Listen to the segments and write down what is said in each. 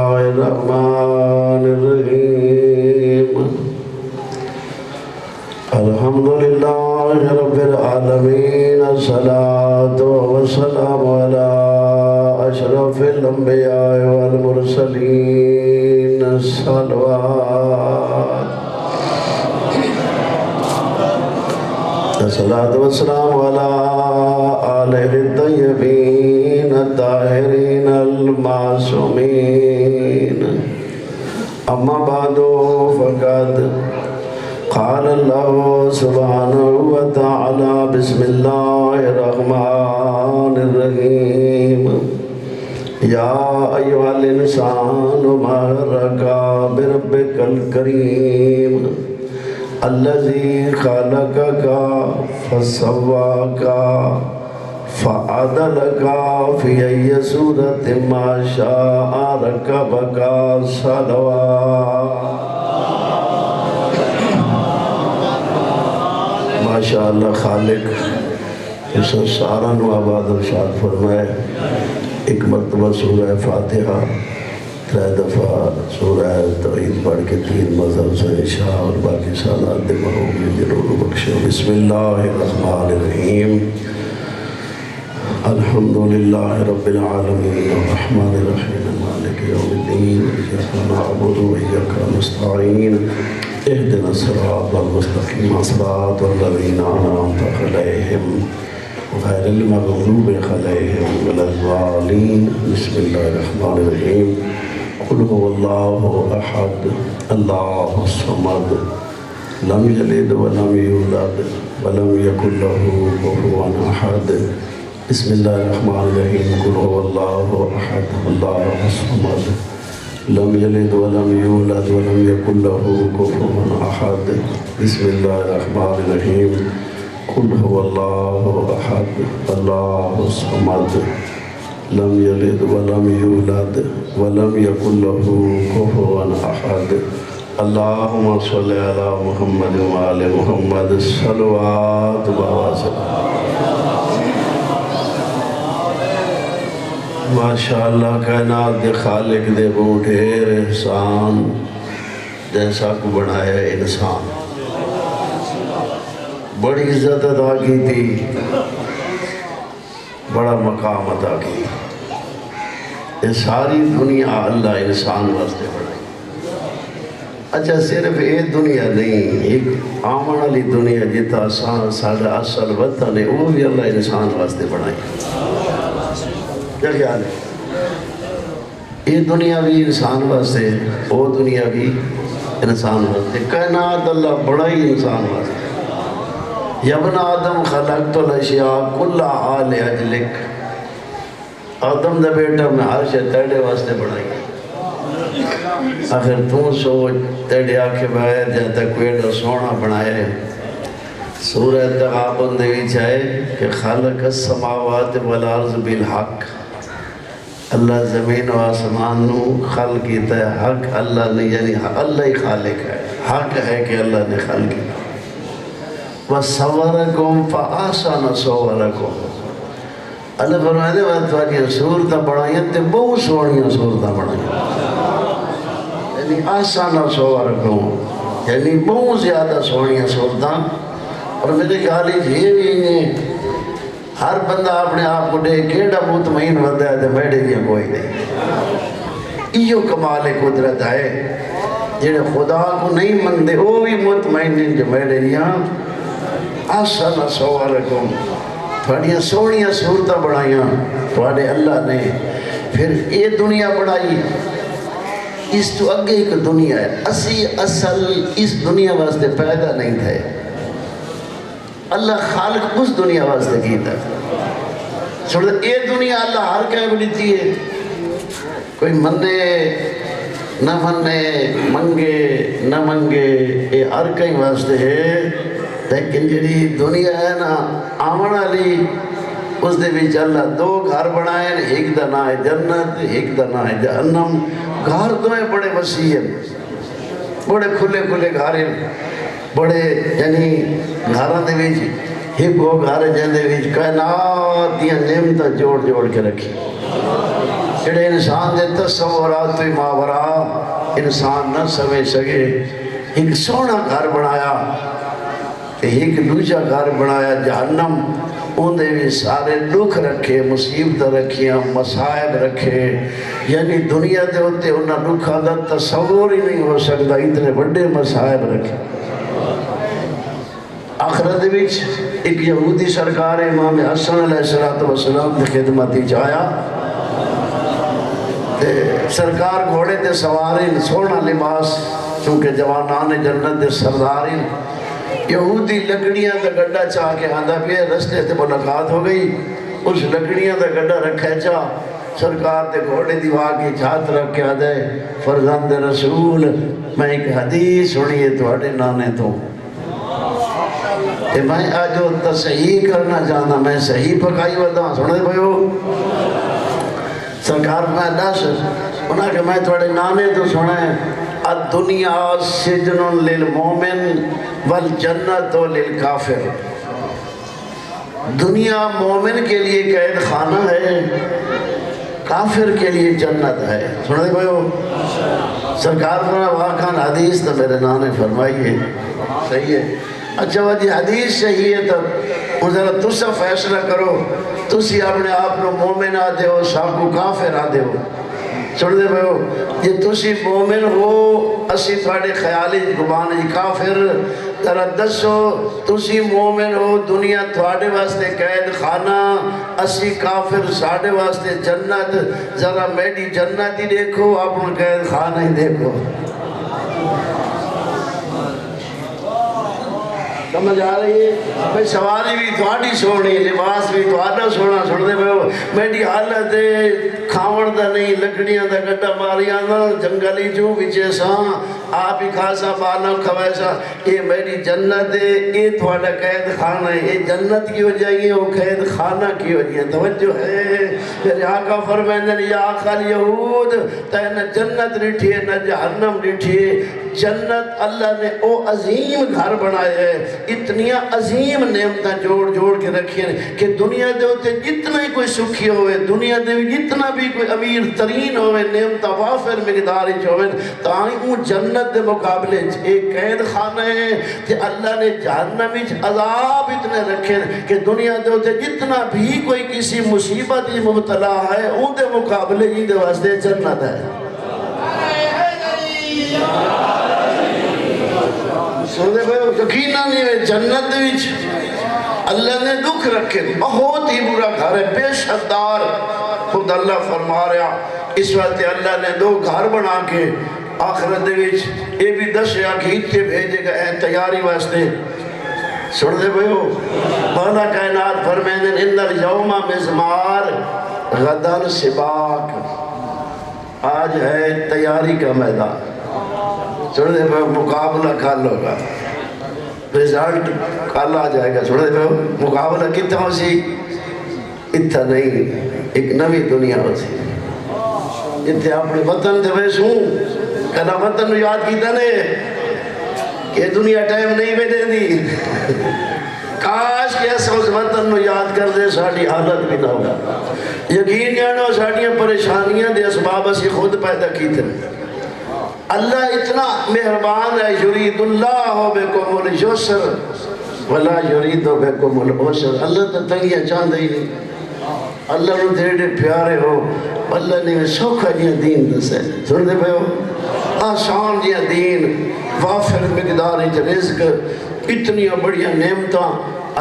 الله الرحمن الرحيم الحمد لله رب العالمين الصلاة والسلام على أشرف الأنبياء والمرسلين الصلوات الصلاة والسلام على آله الطيبين الطاهرين المعصومين أما بعد فقد قال الله سبحانه وتعالى بسم الله الرحمن الرحيم يا أيها الإنسان ما غرك بربك الكريم الذي خلقك فسواك فعدلك في أي صورة ما شاء ركبك صلوات ماشاءاللہ خالق اس سارا نو آباد ارشاد فرمائے ایک مرتبہ سورہ فاتحہ 3 دفعہ سورہ توحید پڑھ کے 3 مذہب سے عشاء اور باقی سالات دماغوں میں ضرور بخشو بسم اللہ الرحمن الرحیم الحمدللہ رب العالمین الرحمن الرحیم مالک یوم الدین ایاک نعبد و ایاک نستعین اهدنا الصراط المستقيم صراط الذين أنعمت عليهم غير المغضوب عليهم ولا الضالين بسم الله الرحمن الرحيم قل هو الله أحد الله الصمد لم يلد ولم يولد ولم يكن له كفوا أحد بسم الله الرحمن الرحيم قل هو الله أحد الله الصمد لم يلد ولم يولد ولم يكن له كفوا أحد بسم الله الرحمن الرحيم قل هو الله أحد الله الصمد لم يلد ولم يولد ولم يكن له كفوا أحد اللهم صل على محمد وآل محمد صلوات وسلام ماشاءاللہ کائنات دے خالق دے بہت ڈھیر احسان جیسا کو بنایا انسان بڑی عزت عطا کی تھی بڑا مقام عطا کی یہ ساری دنیا اللہ انسان واسطے بنائی اچھا صرف یہ دنیا نہیں ایک آمن والی دنیا جتا ساڑھا اصل وطن ہے وہ بھی اللہ انسان واسطے بنائی کیا خیال ہے یہ دنیا بھی انسان واسطے وہ دنیا بھی انسان واسطے کائنات اللہ بڑا ہی انسان واسطے یا ابن آدم خلقت الاشیاء کل آل اجلک آدم دا بیٹا میں ہر شے تیڑے واسطے بڑھائی آخر تو سوچ تیڑے آکھے باہر جہاں تک کوئیڑا سونا بنایا ہے سورہ تغابن دیوی چاہے کہ خالق السماوات والارض بالحق اللہ زمین و آسمان نو خلق کیتا ہے حق اللہ نے یعنی اللہ ہی خالق ہے حق ہے کہ اللہ نے خلق کیا وَصَوَّرَكُمْ فَآسَانَ صَوَّرَكُمْ اللہ فرمائے دے بات واقعی صورتہ بڑھائیں تے بہت سوڑیاں صورتہ بڑھائیں یعنی آسانہ صورکم یعنی بہت زیادہ سوڑیاں صورتہ اور میرے خیالی یہ بھی نہیں ہر بندہ اپنے آپ کو دے کیڑا مطمئن بندہ ہے تو بیٹھے دیا کوئی نہیں ایو کمال قدرت ہے جنہیں خدا کو نہیں مندے وہ بھی مطمئن ہیں جو بیٹھے دیا آسانہ صورکم تھوڑیاں سوڑیاں صورتہ بڑھائیاں تھوڑے اللہ نے پھر یہ دنیا بڑھائی اس تو اگے ایک دنیا ہے اسی اصل اس دنیا واسطے پیدا نہیں تھے اللہ خالق اس دنیا واسطے کیتا چھوڑ دے یہ دنیا اللہ ہر کہہ بڑھتی ہے کوئی منے نہ منے منگے نہ منگے یہ ہر کہیں واسطے ہے لیکن جڑی دنیا ہے نا آمن علی اس دے بھی اللہ 2 گھر بنائے ایک دا نام ہے جنت ایک دا نام ہے جہنم گھر دوئے بڑے وسیع ہیں بڑے کھلے کھلے گھر ہیں بڑے یعنی گھراں دے وچ ایک وہ گھر جہاں دے وچ کائنات دیاں نعمتاں جوڑ جوڑ کے رکھی جڑے انسان دے تصورات تو ماورا انسان نہ سمجھ سکے. ایک سونا گھر بنایا ایک دوجہ گھر بنایا جہنم. اندھے بھی سارے دکھ رکھے، مصیبت رکھیاں، مصائب رکھے. یعنی دنیا دے ہوتے انہاں دکھا دا تصور ہی نہیں ہو سکتا، اتنے بڑے مصائب رکھے. آخرت وچ ایک یہودی سرکار امام حسن علیہ السلام دی خدمت وچ آیا. سرکار گھوڑے تے سوارین، سونا لباس، چونکہ جوانان جنت دے سردارین. یہودی لکڑیاں دا گڈا چاہ کے آندہ پہ رستے تے ملاقات ہو گئی. اس لکڑیاں دا گڈا رکھے چاہ سرکار دے گھوڑے دیوا کی چھات رکھ کے آدھے فرزند رسول میں ایک حدیث سنیے تواڈے نانے تو. میں آجو تصحیح کرنا چاہتا، میں صحیح پکائی ودا سنے بھائیو. سرکار میں دس انہاں کہ میں تواڈے نانے تو سنے الدنیا سجن للمومن والجنت للکافر. دنیا مومن کے لیے قید خانہ ہے، کافر کے لیے جنت ہے. سنے بھائیو سرکار فرمایا واقعاً حدیث تو میرے نانے فرمائیے صحیح ہے. اچھا وجہ حدیث صحیح ہے تو ذرا تسا فیصلہ کرو، تسی اپنے آپ کو مومن آدھے ہو سب کو کافر آدھے ہو. سن دے بھائیو یہ تسی مومن ہو اسی تھوڑے خیالی گمان جی کافر. ذرا دسو تسی مومن ہو دنیا تھوڑے واسطے قید خانہ، اسی کافر ساڑے واسطے جنت. ذرا میری جنت ہی دیکھو اپنا قید خانہ ہی دیکھو. سمجھ آ رہی ہے بھئی سواری بھی تھوڑی سونی، لباس بھی تھوڑا سونا. سن دے بھائیو میری حالت ہے کھاوڑ دا نہیں، لکڑیاں دا گڈا ماریاں دا جنگلی جو بچے ساں آپ ہی خاصا بالا کھویسا. یہ میری جنت ہے، یہ تھوڑا قید خانہ ہے. یہ جنت کی ہو جائیے وہ قید خانہ کی ہو جائیے. توجہ ہے میرے آقا فرمائیں یا آخر یہود تے نہ جنت رٹھیے نہ جہنم رٹھیے. جنت اللہ نے او عظیم گھر بنائے ہے، اتنیاں عظیم نعمتاں جوڑ کے رکھی ہیں کہ دنیا دے ہوتے جتنا ہی کوئی سکھی ہوئے، دنیا دے جتنا بھی کوئی امیر ترین ہوئے، نعمتاں وافر مقدار ہی ہوئے، تاہی اون جنت دے مقابلے ایک قید خانہ ہے. کہ اللہ نے جہنم وچ عذاب اتنے رکھے کہ دنیا دے ہوتے جتنا بھی کوئی کسی مصیبت مبتلا ہے اون دے مقابلے ہی دے واسطے جنت ہے. سوڑے بھائیو یقیناً نہیں جنت وچ اللہ نے دکھ رکھے بہت ہی برا گھر ہے، بے شدار. خود اللہ فرما رہا اس وقت اللہ نے دو گھر بنا کے آخرت وچ یہ بھی دسیا کہ اتنے بھیجے گئے ہیں تیاری واسطے. سن دے بھائیو مولا کائنات فرمائیں ان الیوم مزمار غداً سباق. آج ہے تیاری کا میدان. سن دے بھائیو مقابلہ کھال ہوگا، رزلٹ کل آ جائے گا. سن دے بھائیو مقابلہ کتنا ہو سی اتنا نہیں، ایک نوی دنیا ہو سی جتے اپنے وطن دے ویسوں کہنا وطن نو یاد کیتا نے کہ دنیا ٹائم نہیں بیٹھے دی. کاش کہ ایسا اس وطن نو یاد کر دے ساڑھی حالت بھی نہ ہوگا. یقین جانو ساڑھیاں پریشانیاں دے اسباب اسی خود پیدا کیتے ہیں. اللہ اتنا مہربان ہے، یرید اللہ بکم الجسر ولا یرید بکم العسر. اللہ تو تنگیاں چاندہ ہی نہیں، اللہ نے تیرے پیارے ہو، اللہ نے سوکھا جیا دین دسے. سن دے بھائیو آسان جیا دین، وافر مقدار رزق، اتنی بڑی نعمتاں.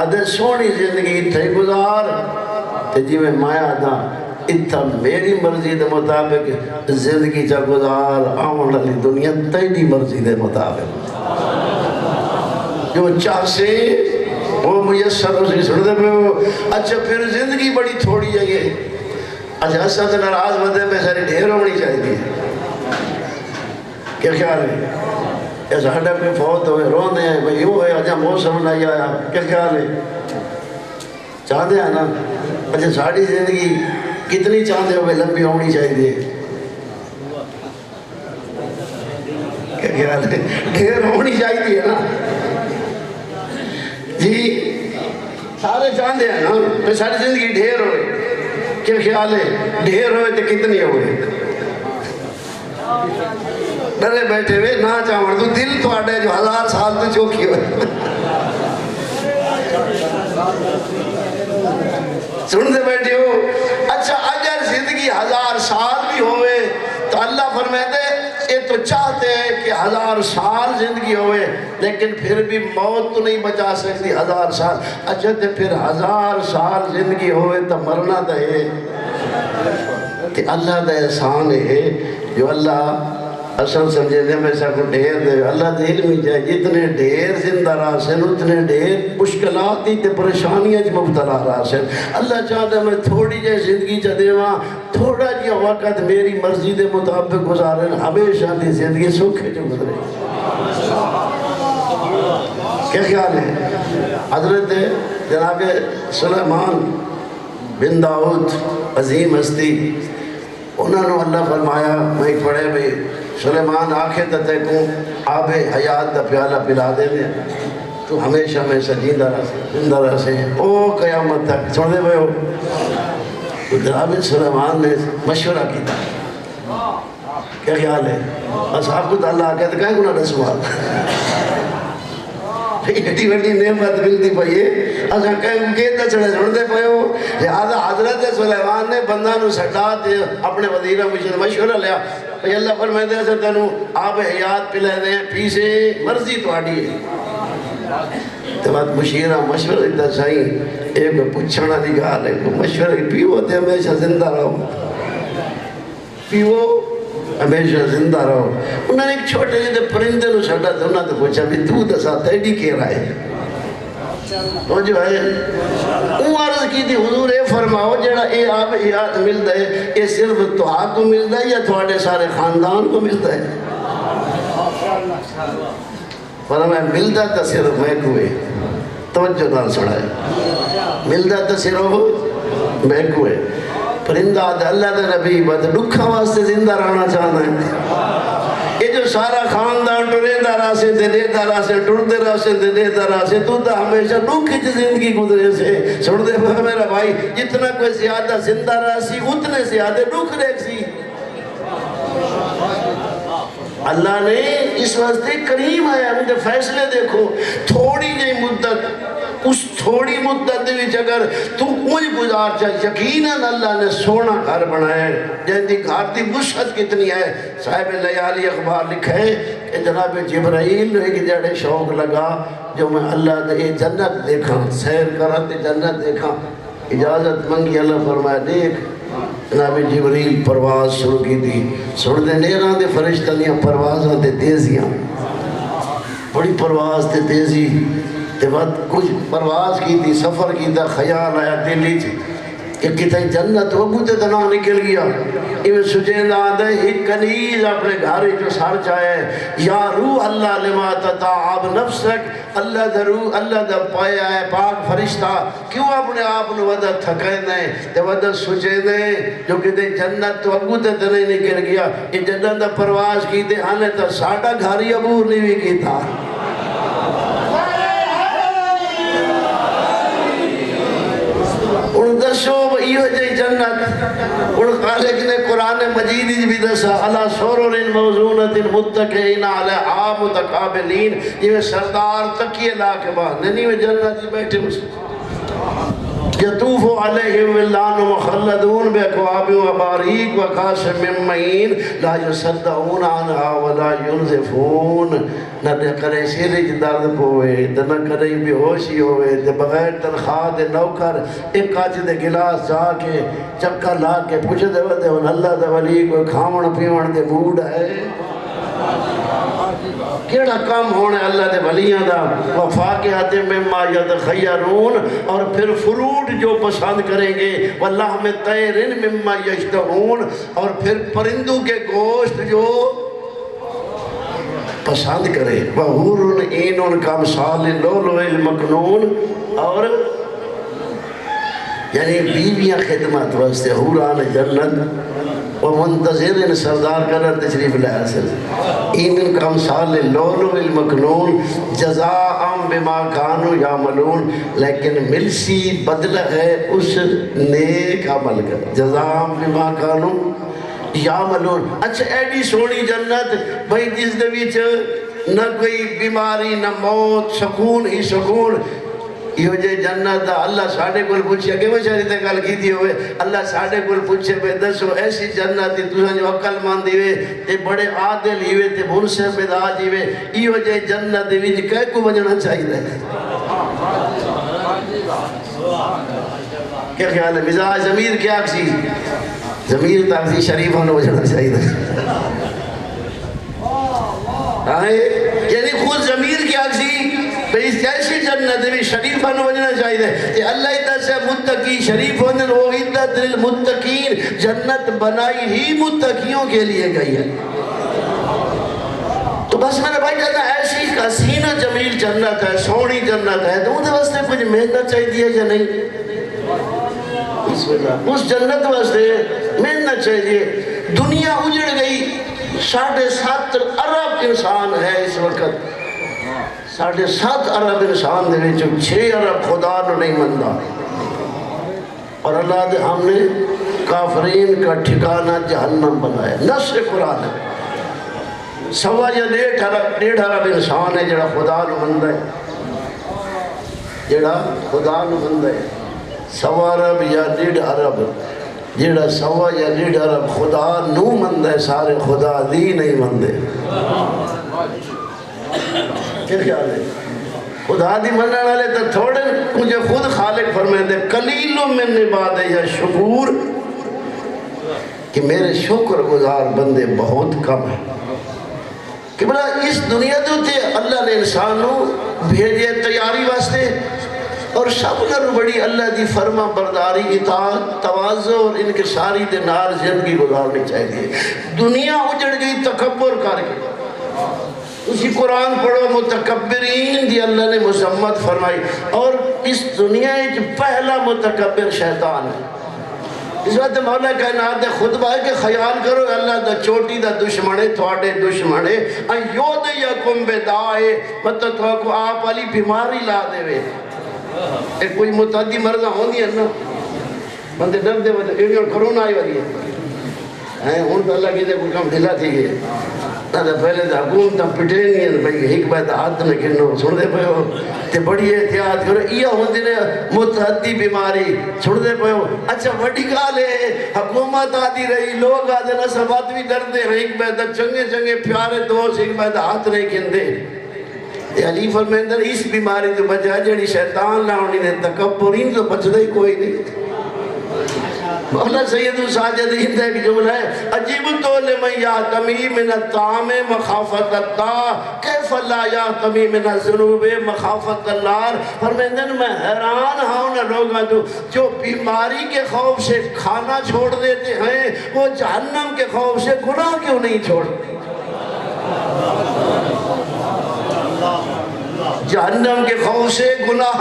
ادھے سونی زندگی اتھے گزار جی میں مایا دا اتھا میری مرضی دے مطابق زندگی چا گزار. آمن علی دنیا تیری مرضی دے مطابق جو چاہ سے وہ میسر اسی. سن دے پہ اچھا پھر زندگی بڑی تھوڑی ہے یہ. اچھا ایسا تو ناراض بدے میں ساری ڈھیر ہونی چاہیے. کیا خیال ہے؟ ایسا ہڈا کوئی فوت ہوئے رونے ہیں بھئی یوں ہے اچھا موسم نہیں آیا. کیا خیال ہے؟ چاہتے ہیں نا. اچھا ساڑھی زندگی کتنی چاہتے ہوئے لمبی ہونی چاہیے؟ کیا خیال ہے؟ ڈھیر ہونی چاہیے نا جی. سارے چاہتے ہیں نا کہ ساری زندگی ڈھیر ہوئے. کیا خیال ہے؟ ڈھیر ہوئے تو کتنی ہوئے؟ ڈرے بیٹھے ہوئے نہ چاہوں تو دل تو آڈے جو 1000 سال تو چوکی ہوئے سنتے بیٹھے ہو. اچھا اگر زندگی 1000 سال بھی ہوئے تو اللہ فرماتے یہ تو چاہتے ہیں کہ 1000 سال زندگی ہوئے لیکن پھر بھی موت تو نہیں بچا سکتی 1000 سال. اچھا تو پھر 1000 سال زندگی ہوئے تو مرنا تو ہے کہ اللہ دا احسان ہے جو اللہ اصل سمجھے دے میں سا کو ڈھیر دے. اللہ دے علم ہی جائے جتنے ڈھیر زندہ رہا سن اتنے ڈھیر مشکلات تے پریشانیاں مبتلا رہا سن. اللہ چاہتا ہے میں تھوڑی جائے زندگی چاہ دے وہاں تھوڑا جیا وقت میری مرضی دے مطابق گزارن ہمیشہ دی زندگی سکھے جو گزرے. کیا خیال ہے؟ حضرت جناب سلیمان بن داؤد عظیم ہستی انہوں نے اللہ فرمایا میں پڑھے بھی سلیمان آنکھیں تتے کو آب حیات دا پیالہ پلا دے دے تو ہمیشہ ہمیشہ زندہ رہ سے او قیامت تک چھوڑ دے بھائی ہو. تو جناب سلیمان نے مشورہ کیتا کیا خیال ہے؟ اصحاب کو اللہ آکے تو کہیں گنا رسوال ایٹی ویٹی نعمت ملتی پئیے اصحاب کہیں کہتا چھڑے چھوڑ دے پئے ہو. لہذا حضرت سلیمان نے بندہ نو سٹا دے اپنے وزیرہ مشورہ لیا کہ اللہ فرمائے ایسا تنو آب حیات پلے دیں پیسے مرضی تو آڈی ہے. تو بات مشورہ دیتا سائیں ایک پچھنا نگاہ لے مشورہ کی پیو تے ہمیشہ زندہ رہو پیو ہمیشہ زندہ رہو. انہوں نے ایک چھوٹے جیتے پرندے نو چھٹا تھا انہوں نے پوچھا بھی تو دسا تیڈی کہہ رہا ہے تو جو ہے وہ عرض کی تھی حضور اے فرماؤ جڑا اے آب حیات ملتا ہے یہ صرف توہا کو ملتا ہے یا تھوڑے سارے خاندان کو ملتا ہے؟ فرمایا ملتا تو صرف میں کوئے توجہ نال سڑا ہے ملتا تو صرف میں کوئے. پرندہ اللہ دے نبی بات دکھا واسطے زندہ رہنا چاہنا ہے. یہ جو سارا خاندان ٹریندہ رہا سے دیتا رہا سے ٹرتے رہا سے دیتا رہا سے تو تا ہمیشہ دکھ کی زندگی گزرے سے سڑ دے میرا بھائی جتنا کوئی زیادہ زندہ رہا سی اتنے زیادہ دکھ دیکھ سی. اللہ نے اس واسطے کریم ہے ان کے فیصلے دیکھو تھوڑی جی مدت اس تھوڑی مدت وچ اگر تو کوئی گزار چاہ یقیناً اللہ نے سونا گھر بنایا ہے جن دی گھر دی وسعت کتنی ہے. صاحب لیالی اخبار لکھا ہے کہ جناب جبرائیل ایک جڑے شوق لگا جو میں اللہ دے جنت دیکھا سیر کرا تے جنت دیکھا اجازت منگی اللہ فرمایا دیکھ. جناب جبریل پرواز شروع کی تھی سڑ دے نیران دے فرشتہ دیا پروازاں دے تیزیاں بڑی پرواز تے تیزی تے بعد کچھ پرواز کی تھی سفر کی تھا خیال آیا دلی تھی کہ کتائی جنت وگو تے دنا نکل گیا ایویں سجین آدھے ایک کنیز اپنے گھاری جو سار چاہے یا روح اللہ لما تتعاب نفسک اللہ در روح اللہ در پایا ہے پاک فرشتہ کیوں اپنے آپ نے ودا تھکینے تے ودا سجینے جو کہتے جنت وگو تے دنا نکل گیا یہ جنت دا پرواز کی تے آنے تا ساڑھا گھاری عبور نہیں بھی کی تھا. ان دسو یہ جی جنت ان خالق نے قرآن مجید بھی دسا علی سرر موضونۃ متکئین علیہا متقابلین یہ سردار تکیے لا کے بعد نہیں میں جنت بیٹھے یطوف علیہم ولدان مخلدون باکواب و باریک و کاس من معین لا یصدعون عنہا ولا ینزفون. نہ کرے سیرے کی درد پوئے نہ کرے بے ہوشی ہوئے بغیر تنخواہ دے نوکر ایک کاچ دے گلاس جا کے چکر لا کے پوچھ دے ودے اللہ دے ولی کوئی کھاون پیون دے موڈ ہے کیڑا کام ہونے اللہ دے ولیاں دا وفاقیات مما یتخیرون اور پھر فروٹ جو پسند کریں گے واللحم طیر مما یشتہون اور پھر پرندوں کے گوشت جو پسند کرے وحور این کامثال اللؤلؤ المکنون اور یعنی بیویاں خدمت واسطے حوران جنت ومنتظر سردار کا تشریف لے حاصل ان کا امثال لولو المکنون جزاء بما کانوا یعملون، لیکن ملسی بدلہ ہے اس نیک عمل کا، جزاء بما کانوا یعملون۔ اچھا ایڈی سونی جنت بھائی جس دے وچ نہ کوئی بیماری نہ موت، سکون ہی سکون، یہ جے جنت دا اللہ ساڑھے کل پوچھے کہ وہ شاید تے گل کی دی ہوئے، اللہ ساڑھے کل پوچھے پہ دسو ایسی جنت تھی تُساں جو عقل ماندی ہوئے تے بڑے عادل ہی ہوئے تے منصف مزاج ہی ہوئے، یہ جے جنت دے وچ کہہ کو بجنا چاہیے کیا خیال ہے؟ مزاج ضمیر کیا کسی ضمیر تاکسی شریف ہونے بجنا چاہیے یعنی خود ضمیر کیا کسی اس جیسی جنت بھی شریف ہونے بجنا چاہیے کہ اللہ ادھا سے متقی شریف ہونے وہ عدت للمتقین، جنت بنائی ہی متقیوں کے لیے گئی ہے۔ تو بس میرے بھائی جانا ایسی حسینہ جمیل جنت ہے، سونی جنت ہے، تو انہیں واسطے کچھ محنت چاہیے یا نہیں؟ اس جنت واسطے محنت چاہیے۔ دنیا اجڑ گئی، 7.5 ارب انسان ہے اس وقت، 7.5 ارب انسان دے وچ 6 ارب خدا نو نہیں مندا، اور اللہ دے ہم نے کافرین کا ٹھکانہ جہنم بنایا۔ نص قرآن ہے، 1.25 یا 1.5 ارب انسان ہے جڑا خدا نو مندا ہے، جڑا خدا نو مندا ہے، 1.25 ارب یا 1.5 ارب، جڑا 1.25 یا 1.5 ارب خدا نو مندا ہے، سارے خدا دی نہیں مندے۔ کیا خیال ہے؟ خدا دی مننے والے تو تھوڑے، مجھے خود خالق فرمائے دے قلیل من عبادی شکور، کہ میرے شکر گزار بندے بہت کم ہیں۔ کہ بلا اس دنیا دوتے اللہ نے انسانوں بھیجے تیاری واسطے، اور سب کر بڑی اللہ دی فرما برداری، اطاعت، تواضع اور انکساری دے نال زندگی گزارنی چاہیے۔ دنیا اجڑ گئی تکبر کر کے، اسی قرآن پڑھو متکبرین دی اللہ نے مذمت فرمائی، اور اس دنیا ایک پہلا متکبر شیطان ہے۔ اس وقت مولا کائنات دے خطبہ ہے کہ خیال کرو اللہ دا چوٹی دا دشمنے تھوڑے دشمنے ایود یکم بدائے، مطلب تو کو آپ والی بیماری لا دے وے، ایک کوئی متعدی مرضہ ہوں دی ہے نا، بندے ڈر دے وقت ایڈی اور کرونا آئی ولی ہے، ان تو اللہ کی دے کوئی کم ڈھلا تھی گئے، پہلے تو حکومت پٹے نہیں ہیں بھئی ایک بات ہاتھ میں کنو سن دے پہ ہو تے بڑی احتیاط کرو، یہ ہوندی نے متعدی بیماری سن دے پہ ہو۔ اچھا وڈی گال ہے، حکومت آدھی رہی، لوگ آدھے نا سبات بھی ڈر دے، ایک بات چنگے چنگے پیارے دوست ایک بات ہاتھ نہیں کن دے۔ علی فرمیندر اس بیماری تو بچا جڑی شیطان لاؤنی نے تکبرین تو بچ دے کوئی نہیں۔ مولا سید ساجدین دے ایک جملہ ہے، عجیب تو لمن یاتمی من الطعام مخافت اللہ کیف لا یاتمی من الذنوب مخافت النار۔ فرمیندن میں حیران ہوں نہ لوگاں جو بیماری کے خوف سے کھانا چھوڑ دیتے ہیں، وہ جہنم کے خوف سے گناہ کیوں نہیں چھوڑتے؟ جہنم کے خوف سے گناہ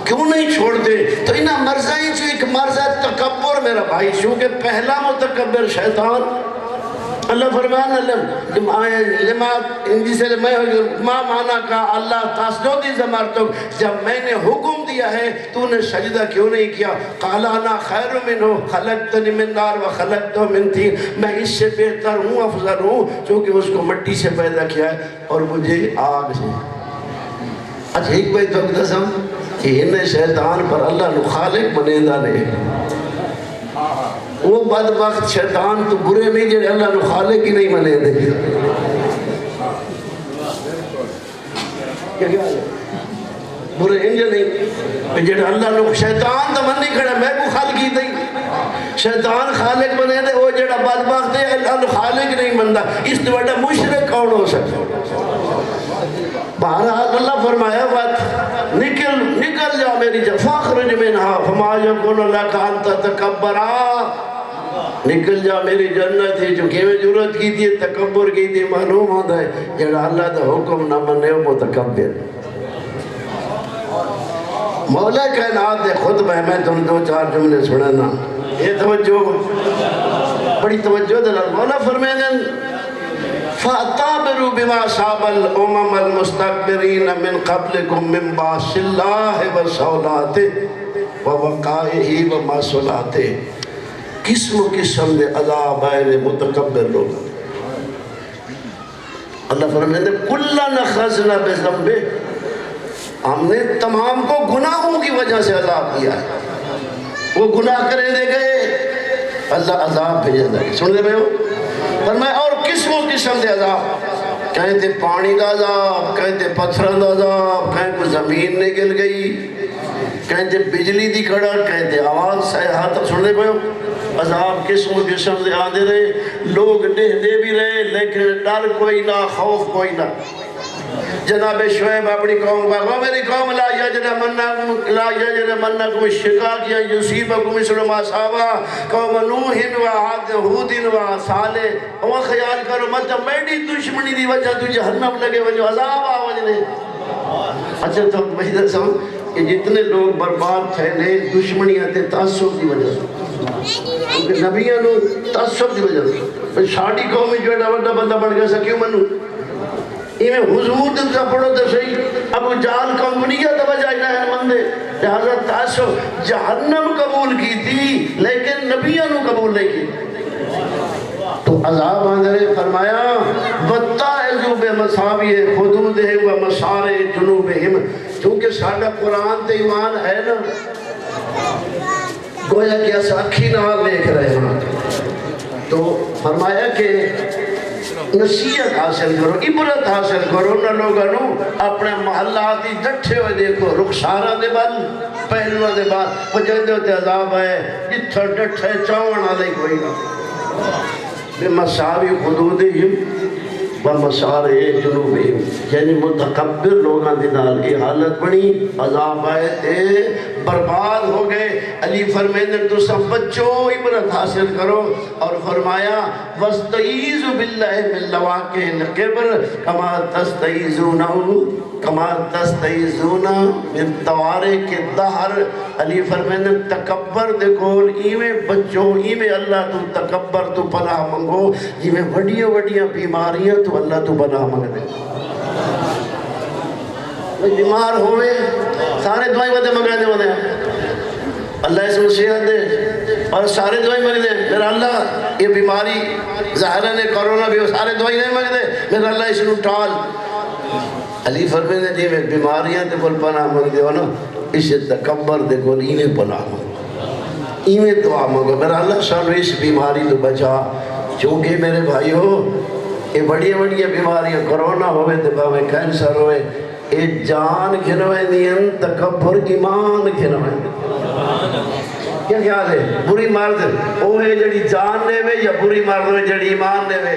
کیوں نہیں چھوڑتے؟ تو انہا مرضہ ہی جو ایک مرضہ تکبر میرا بھائی، چونکہ پہلا متکبر شیطان، اللہ فرمان لما جسے ما مانا کا اللہ تاسدودی زمارتو، جب میں نے حکم دیا ہے تو نے سجدہ کیوں نہیں کیا؟ قال انا خیر منہ خلقتنی من نار و خلقتو من طین، میں اس سے بہتر ہوں، افضل ہوں، چونکہ اس کو مٹی سے پیدا کیا ہے اور مجھے آگ سے۔ اچھا ایک بھائی تو قسم کہ انہیں شیطان پر اللہ نو خالق بنیدہ نے، وہ بدبخت شیطان تو برے نہیں جڑے اللہ نو خالق ہی نہیں بنے دے۔ کیا ہے برے انجھے نہیں جڑے اللہ نو شیطان تو من نہیں کھڑا، میں کو خالق ہی دیں، شیطان خالق بنے دے، وہ جڑا بدبخت ہے اللہ نو خالق نہیں بندہ، اس تو بڑا مشرک کون ہو سکتا؟ بہرحال اللہ فرمایا بات نکل جا میری جب فاخرج منہا فما یکن لک ان تتکبرا، نکل جا میری جنت ہے جو کیویں ضرورت کی تھی تکبر کی تھی، معلوم ہوتا ہے جڑا اللہ دا حکم نہ منے وہ متکبر۔ مولا کائنات دے خطبہ میں تم 2-4 جملے سننا، یہ توجہ بڑی توجہ دلال مولا فرمیدن فَأَتَابِرُوا بِمَا صَابَ الْأُمَمَ الْمُسْتَقْبِرِينَ مِنْ قَبْلِكُمْ مِنْ بَاسِ اللَّهِ وَسَوْلَاتِهِ وَوَقَائِهِ وَمَاسُلَاتِهِ قسم دے عذاب آئے متکبر لوگ اللہ فرمیدے کُلَّنَ خَزْنَ بِذَنْبِهِ ہم نے تمام کو گناہوں کی وجہ سے عذاب دیا ہے وہ گناہ کرے دے گئے اللہ عذاب بھیجے دے گئے سن دے بھئیو فرمایا اور قسم دے عذاب کہیں تے پانی دا عذاب کہیں تے پتھران دا عذاب کہیں کوئی زمین نگل گئی کہیں تے بجلی دی کھڑا کہیں تے آواز سیاحت سن دے بھئیو عذاب قسم دے آدھے رہے لوگ دے بھی رہے لیکن ڈر کوئی نہ خوف کوئی نہ جناب شعیب اپنی قوم کو میری قوم لا یجر منکم الشقاق یصیبکم مثل ما اصاب قوم نوح و عاد ہود و صالح وہ خیال کرو مت میری دشمنی دی وجہ تو جہنم لگے وجہ عذاب آ وجنے اچھا تو مجھے سمجھ کہ جتنے لوگ برباد تھے نے دشمنیاں تے تعصب دی وجہ سے نبیوں نے تعصب دی وجہ سے شاڑی قوم جو ہے بڑا بندہ بن گیا سکیوں منو انہیں حضور دن سے پڑھو تو صحیح ابو جہل کمپنیہ توجہ ہے مندے لہذا تاسو جہنم قبول کی تھی لیکن نبیوں نے قبول نہیں کی تو عذاب آندھرے فرمایا وَتَّائِذُ بِمَصَابِهِ حُدُودِهِمْ وَمَصَارِ جُنُوبِهِمْ چونکہ ساڑھا قرآن تے ایمان ہے نا گویا کہ ایسا اکھی نال دیکھ رہے ہیں تو فرمایا کہ نصیحت حاصل کرو عبرت حاصل کرو نہ لوگوں اپنے محلات ہی ڈٹھے ہوئے دیکھو رخسارہ دے بل پہلوہ دے بعد وہ جندے ہوتے عذاب ہے جتھا ڈٹھے چاونا دے کوئی نہ بِمَصَابِ حُدُودِهِمْ وَمَصَارِ جُنُوبِهِمْ یعنی متکبر لوگاں دی نال یہ حالت بنی عذاب آئے تھے برباد ہو گئے علی فرمیدن تو سب بچوں عبرت حاصل کرو اور فرمایا وَاسْتَعِيذُ بِاللَّهِ مِنْ لَوَاقِعِ الْكِبْرِ كَمَا تَسْتَعِيذُونَ مِنْ طَوَارِقِ الدَّهْرِ علی فرمیدن تکبر دیکھول ایویں بچوں ایویں اللہ تو تکبر تو پناہ منگو ایویں وڈیاں بیماریاں تو اللہ تو پناہ منگ دے بیمار ہوئے سارے دعائیں ودے منگا دے ودے اللہ اس میں صحت دے اور سارے دعائیں منگ دے میرا اللہ یہ بیماری ظاہرہ نے کرونا بھی سارے دعائیں نہیں منگ دے میرا اللہ اس میں ٹال علی فرمیدے جی میں بیماریاں تے کل پناہ منگ دے نا اسے تکبر دے کل انہیں پناہ منگو انہیں دعا منگو میرا اللہ سانو اس بیماری تو بچا چونکہ میرے بھائیو یہ بڑی بیماریاں کرونا ہوئے تے باوے کینسر ہوئے اے جان گھنوے دین تکبر ایمان گھنوے کیا خیال ہے بری مرد اوہ جڑی جان دے وے یا بری مرد ہوئے جڑی ایمان دے وے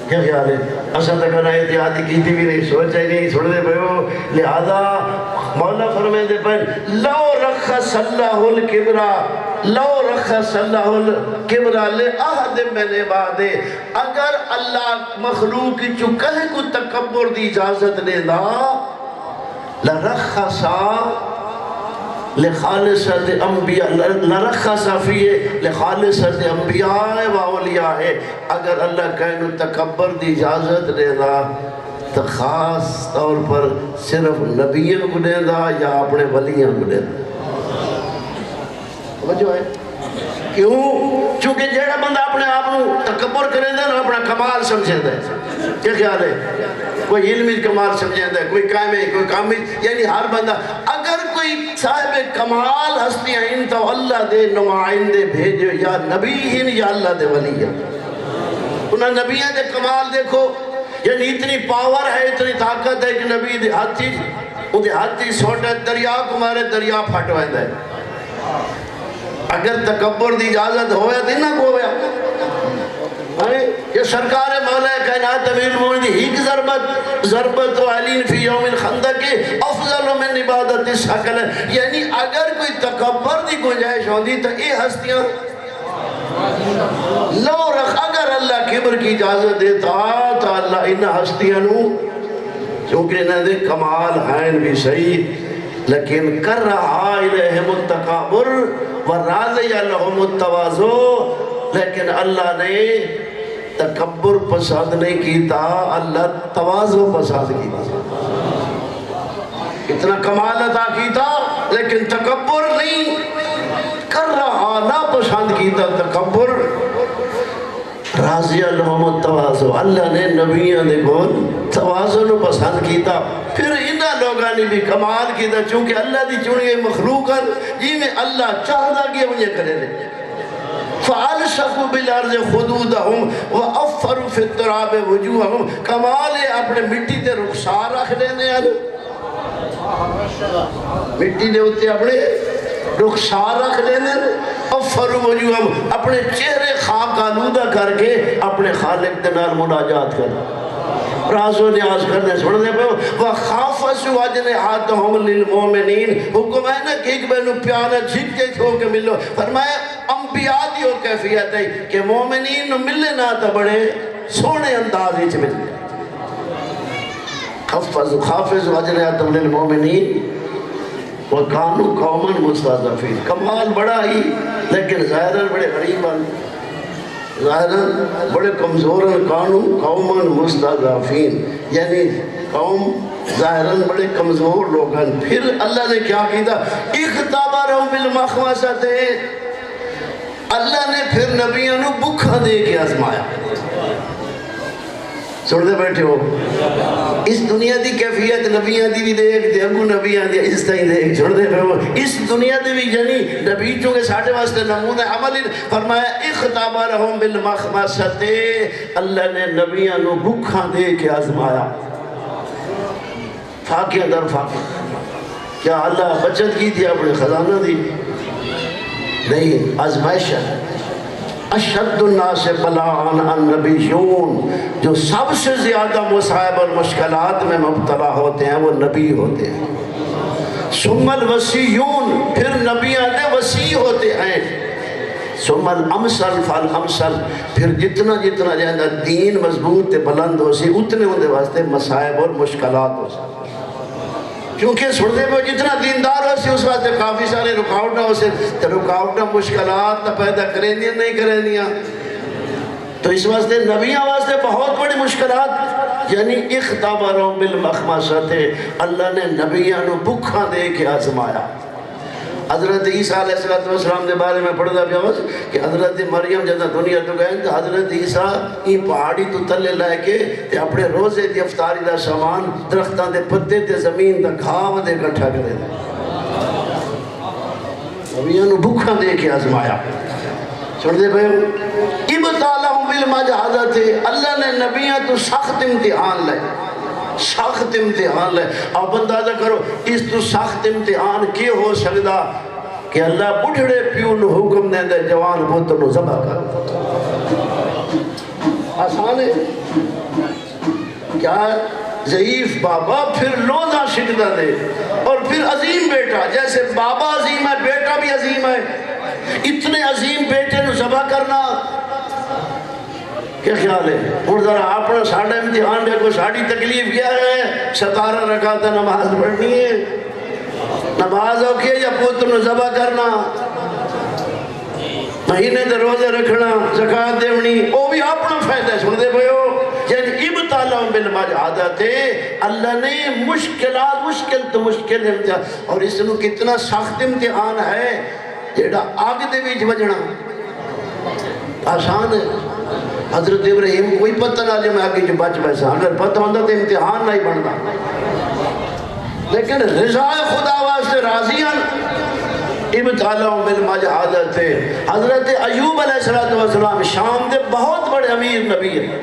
کیا خیال ہے اصل تک نہ احتیاطی کیتی بھی نہیں سوچا ہی نہیں چھوڑ دے بھائیو لہذا مولا فرمائے دے پر لو رخص اللہ الکبرا لو رخص اللہ الکبرا لے احد من عبادے اگر اللہ مخلوق کی چکہ کو تکبر دی اجازت دے دا لرخصا لخالصت انبیاء لرخص فیہ لخالصت انبیاء و اولیاء اگر اللہ کہنو تکبر دی اجازت دے دا تو خاص طور پر صرف نبیوں کو دے دا یا اپنے ولیوں کو دے دا وجہ ہے کیوں؟ چونکہ جیڑا بندہ اپنے آپ کو تکبر کرے دا نا اپنا کمال سمجھے دا کیا خیال ہے کوئی علمی کمال سمجھے دا کوئی کامی کوئی کامی یعنی ہر بندہ اگر کوئی صاحب کمال ہستیاں ان تو اللہ دے نمائندے بھیجے یا نبی ہن یا اللہ دے ولی انہاں نبیوں دے کمال دیکھو یعنی اتنی پاور ہے اتنی طاقت ہے کہ نبی دے ہاتھی سوٹا دریا کو مارے دریا پھٹ ویندہ ہے اگر تکبر دی اجازت ہویا تو نہ کو ہویا یہ سرکار مولا کائنات امیر المومنین دی ایک ضربت و علین فی یوم الخندق افضل من عبادت السکل یعنی اگر کوئی تکبر دی گنجائش ہوندی تو یہ ہستیاں لو رخ اگر اللہ کبر کی اجازت دیتا تو اللہ انہا ہستیاں نو چونکہ انہا دے کمال ہیں بھی صحیح لیکن کر رہا الیہم التکابر ورضی لہم التواضع، لیکن اللہ نے تکبر پسند نہیں کیتا، اللہ تواضع پسند کیتا۔ اتنا کمال عطا کیتا لیکن تکبر نہیں کر رہا، نہ پسند کیتا تکبر۔ راضی لہم التواضع، اللہ نے نبیوں دے کول تواضع نو پسند کیتا۔ پھر انہاں لوگاں نے بھی کمال کیتا، چونکہ اللہ دی چنی ہوئی مخلوق جی میں اللہ چاہدا کہ انہیں کرے دے۔ فَأَلْشَقُوا بِالْأَرْضِ خُدُودَهُمْ وَأَفَّرُوا فِي التُّرَابِ وُجُوهَهُمْ، کمال ہے اپنے مٹی تے رخسار رکھ دینے ہیں، مٹی دے ہوتے اپنے رخسار رکھ دینے ہیں، افروا وجوہہم، اپنے چہرے خاک آلودہ کر کے اپنے خالق دے نال مناجات کر، راز و نیاز کرنے سن دے پہ وَخَافَسُوا أَجْنِحَتَهُمْ لِلْمُؤْمِنِينَ، حکم ہے نا کہ ایک بینو پیارا جھک کے ہو کے ملو۔ فرمایا انبیاء دیو کیفیت ہے کہ مومنین نو ملے نہ تا بڑے سونے انداز ہی ملے۔ خافظوا أجنحتهم للمؤمنین وَكَانُوا قَوْمًا مُسْتَضْعَفِينَ، کمال بڑا ہی لیکن ظاہراً بڑے غریب ہیں، ظاہراً بڑے کمزور ہیں۔ قَانُوا قَوْمًا مُسْتَضْعَفِينَ یعنی قوم ظاہراً بڑے کمزور لوگ ہیں۔ پھر اللہ نے کیا کیتا؟ اختبرهم بالمخمصۃ، اللہ نے پھر نبیوں نو بکھا دے کے آزمایا۔ سن دے بیٹھے ہو، اس دنیا دی کیفیت نبیاں دی بھی دیکھ دے، اگو نبیاں دی اس طرح دیکھ، سن دے بیٹھے ہو، اس دنیا دی بھی جنی نبی چونکہ ساڑھے واسطے نمون عمل فرمایا اختبرهم بالمخمصۃ، اللہ نے نبیاں نو بکھا دے کے آزمایا۔ فاقیہ در فاقیہ، کیا اللہ بچت کی تھی اپنے خزانہ دی؟ نہیں، آزمائش ہے۔ اشد الناس بلاءً النبیون، جو سب سے زیادہ مصائب اور مشکلات میں مبتلا ہوتے ہیں وہ نبی ہوتے ہیں۔ ثم الوصیون، پھر نبیان وصی ہوتے ہیں۔ ثم الامثل فالامثل، پھر جتنا جتنا جہاں دین مضبوط تے بلند ہو سی اتنے ہوندے واسطے مصائب اور مشکلات ہو سی، کیونکہ سنتے پہ جتنا دیندار ہو سی اس واسطے کافی سارے رکاوٹاں ہو سی، تو رکاوٹاں مشکلات پیدا کریں دیا نہیں کریں دیا، تو اس واسطے نبیوں واسطے بہت بڑی مشکلات، یعنی اختبرهم بالمخمصۃ، اللہ نے نبیوں نو بکھا دے کے آزمایا۔ حضرت عیسیٰ علیہ السلام دے بارے میں پڑھدا پیا ہوں کہ حضرت مریم جدہ دنیا تو گئے تو حضرت عیسیٰ یہ پہاڑی تو تلے لائے کے تے اپنے روزے دی افطاری دا سامان درختاں دے پتے تے زمین دا گھاو دے اکٹھا کرے دے، نبیوں نو بھوکا دے کے آزمایا۔ سن دے بھائیو، ابتلاہم بالمجاہدۃ، اللہ نے نبیوں تو سخت امتحان لائے، سخت امتحان لے۔ اب اندازہ کرو اس تو سخت امتحان کی ہو سکتا کہ اللہ بڑھڑے پیو نو حکم دے دے جوان پتر نو ذبح کر، آسان ہے کیا؟ ضعیف بابا پھر لونا شکدہ دے، اور پھر عظیم بیٹا، جیسے بابا عظیم ہے بیٹا بھی عظیم ہے، اتنے عظیم بیٹے نو ذبح کرنا کیا خیال ہے؟ اور ذرا اپنا ساڑھا امتحان دیکھو، ساڑھی تکلیف کیا ہے؟ 17 رکعت نماز پڑھنی ہے، نماز اوکے یا پتر نو ذبح کرنا، مہینے دے روزے رکھنا، زکاة دیونی، وہ بھی اپنا فائدہ ہے۔ سن دے بھائیو، یعنی ابتلاہم بالمجاہدۃ، اللہ نے مشکلات، مشکل تو مشکل امتحان، اور اس نو کتنا سخت امتحان ہے، جیڑا آگ دے بیچ بجنا آسان ہے۔ حضرت ابراہیم کوئی پتہ نہ لے میں آگے جو بچ بیسا، اگر پتہ ہوندہ تو امتحان نہیں بڑھنا، لیکن رضا خدا واسطے راضیاں ابتلاہم بالمجاہدۃ۔ حضرت ایوب علیہ السلام شام دے بہت بڑے امیر نبی ہیں،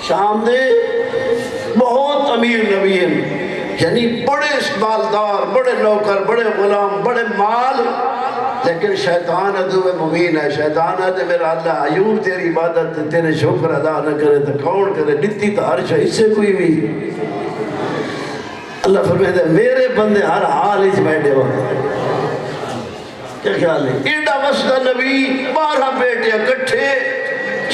شام دے بہت امیر نبی ہیں، یعنی بڑے مالدار، بڑے نوکر، بڑے غلام، بڑے مال، لیکن شیطان عدو مبین ہے۔ شیطان ہے میرا اللہ ایوب تیری عبادت تیرے شکر ادا نہ کرے تو کون کرے، دتی تو ہر شے سے کوئی بھی۔ اللہ فرمائے میرے بندے ہر حال ہی بیٹھے ہوتے، کیا خیال ہے؟ ایڈا وسطہ نبی، 12 بیٹے اکٹھے،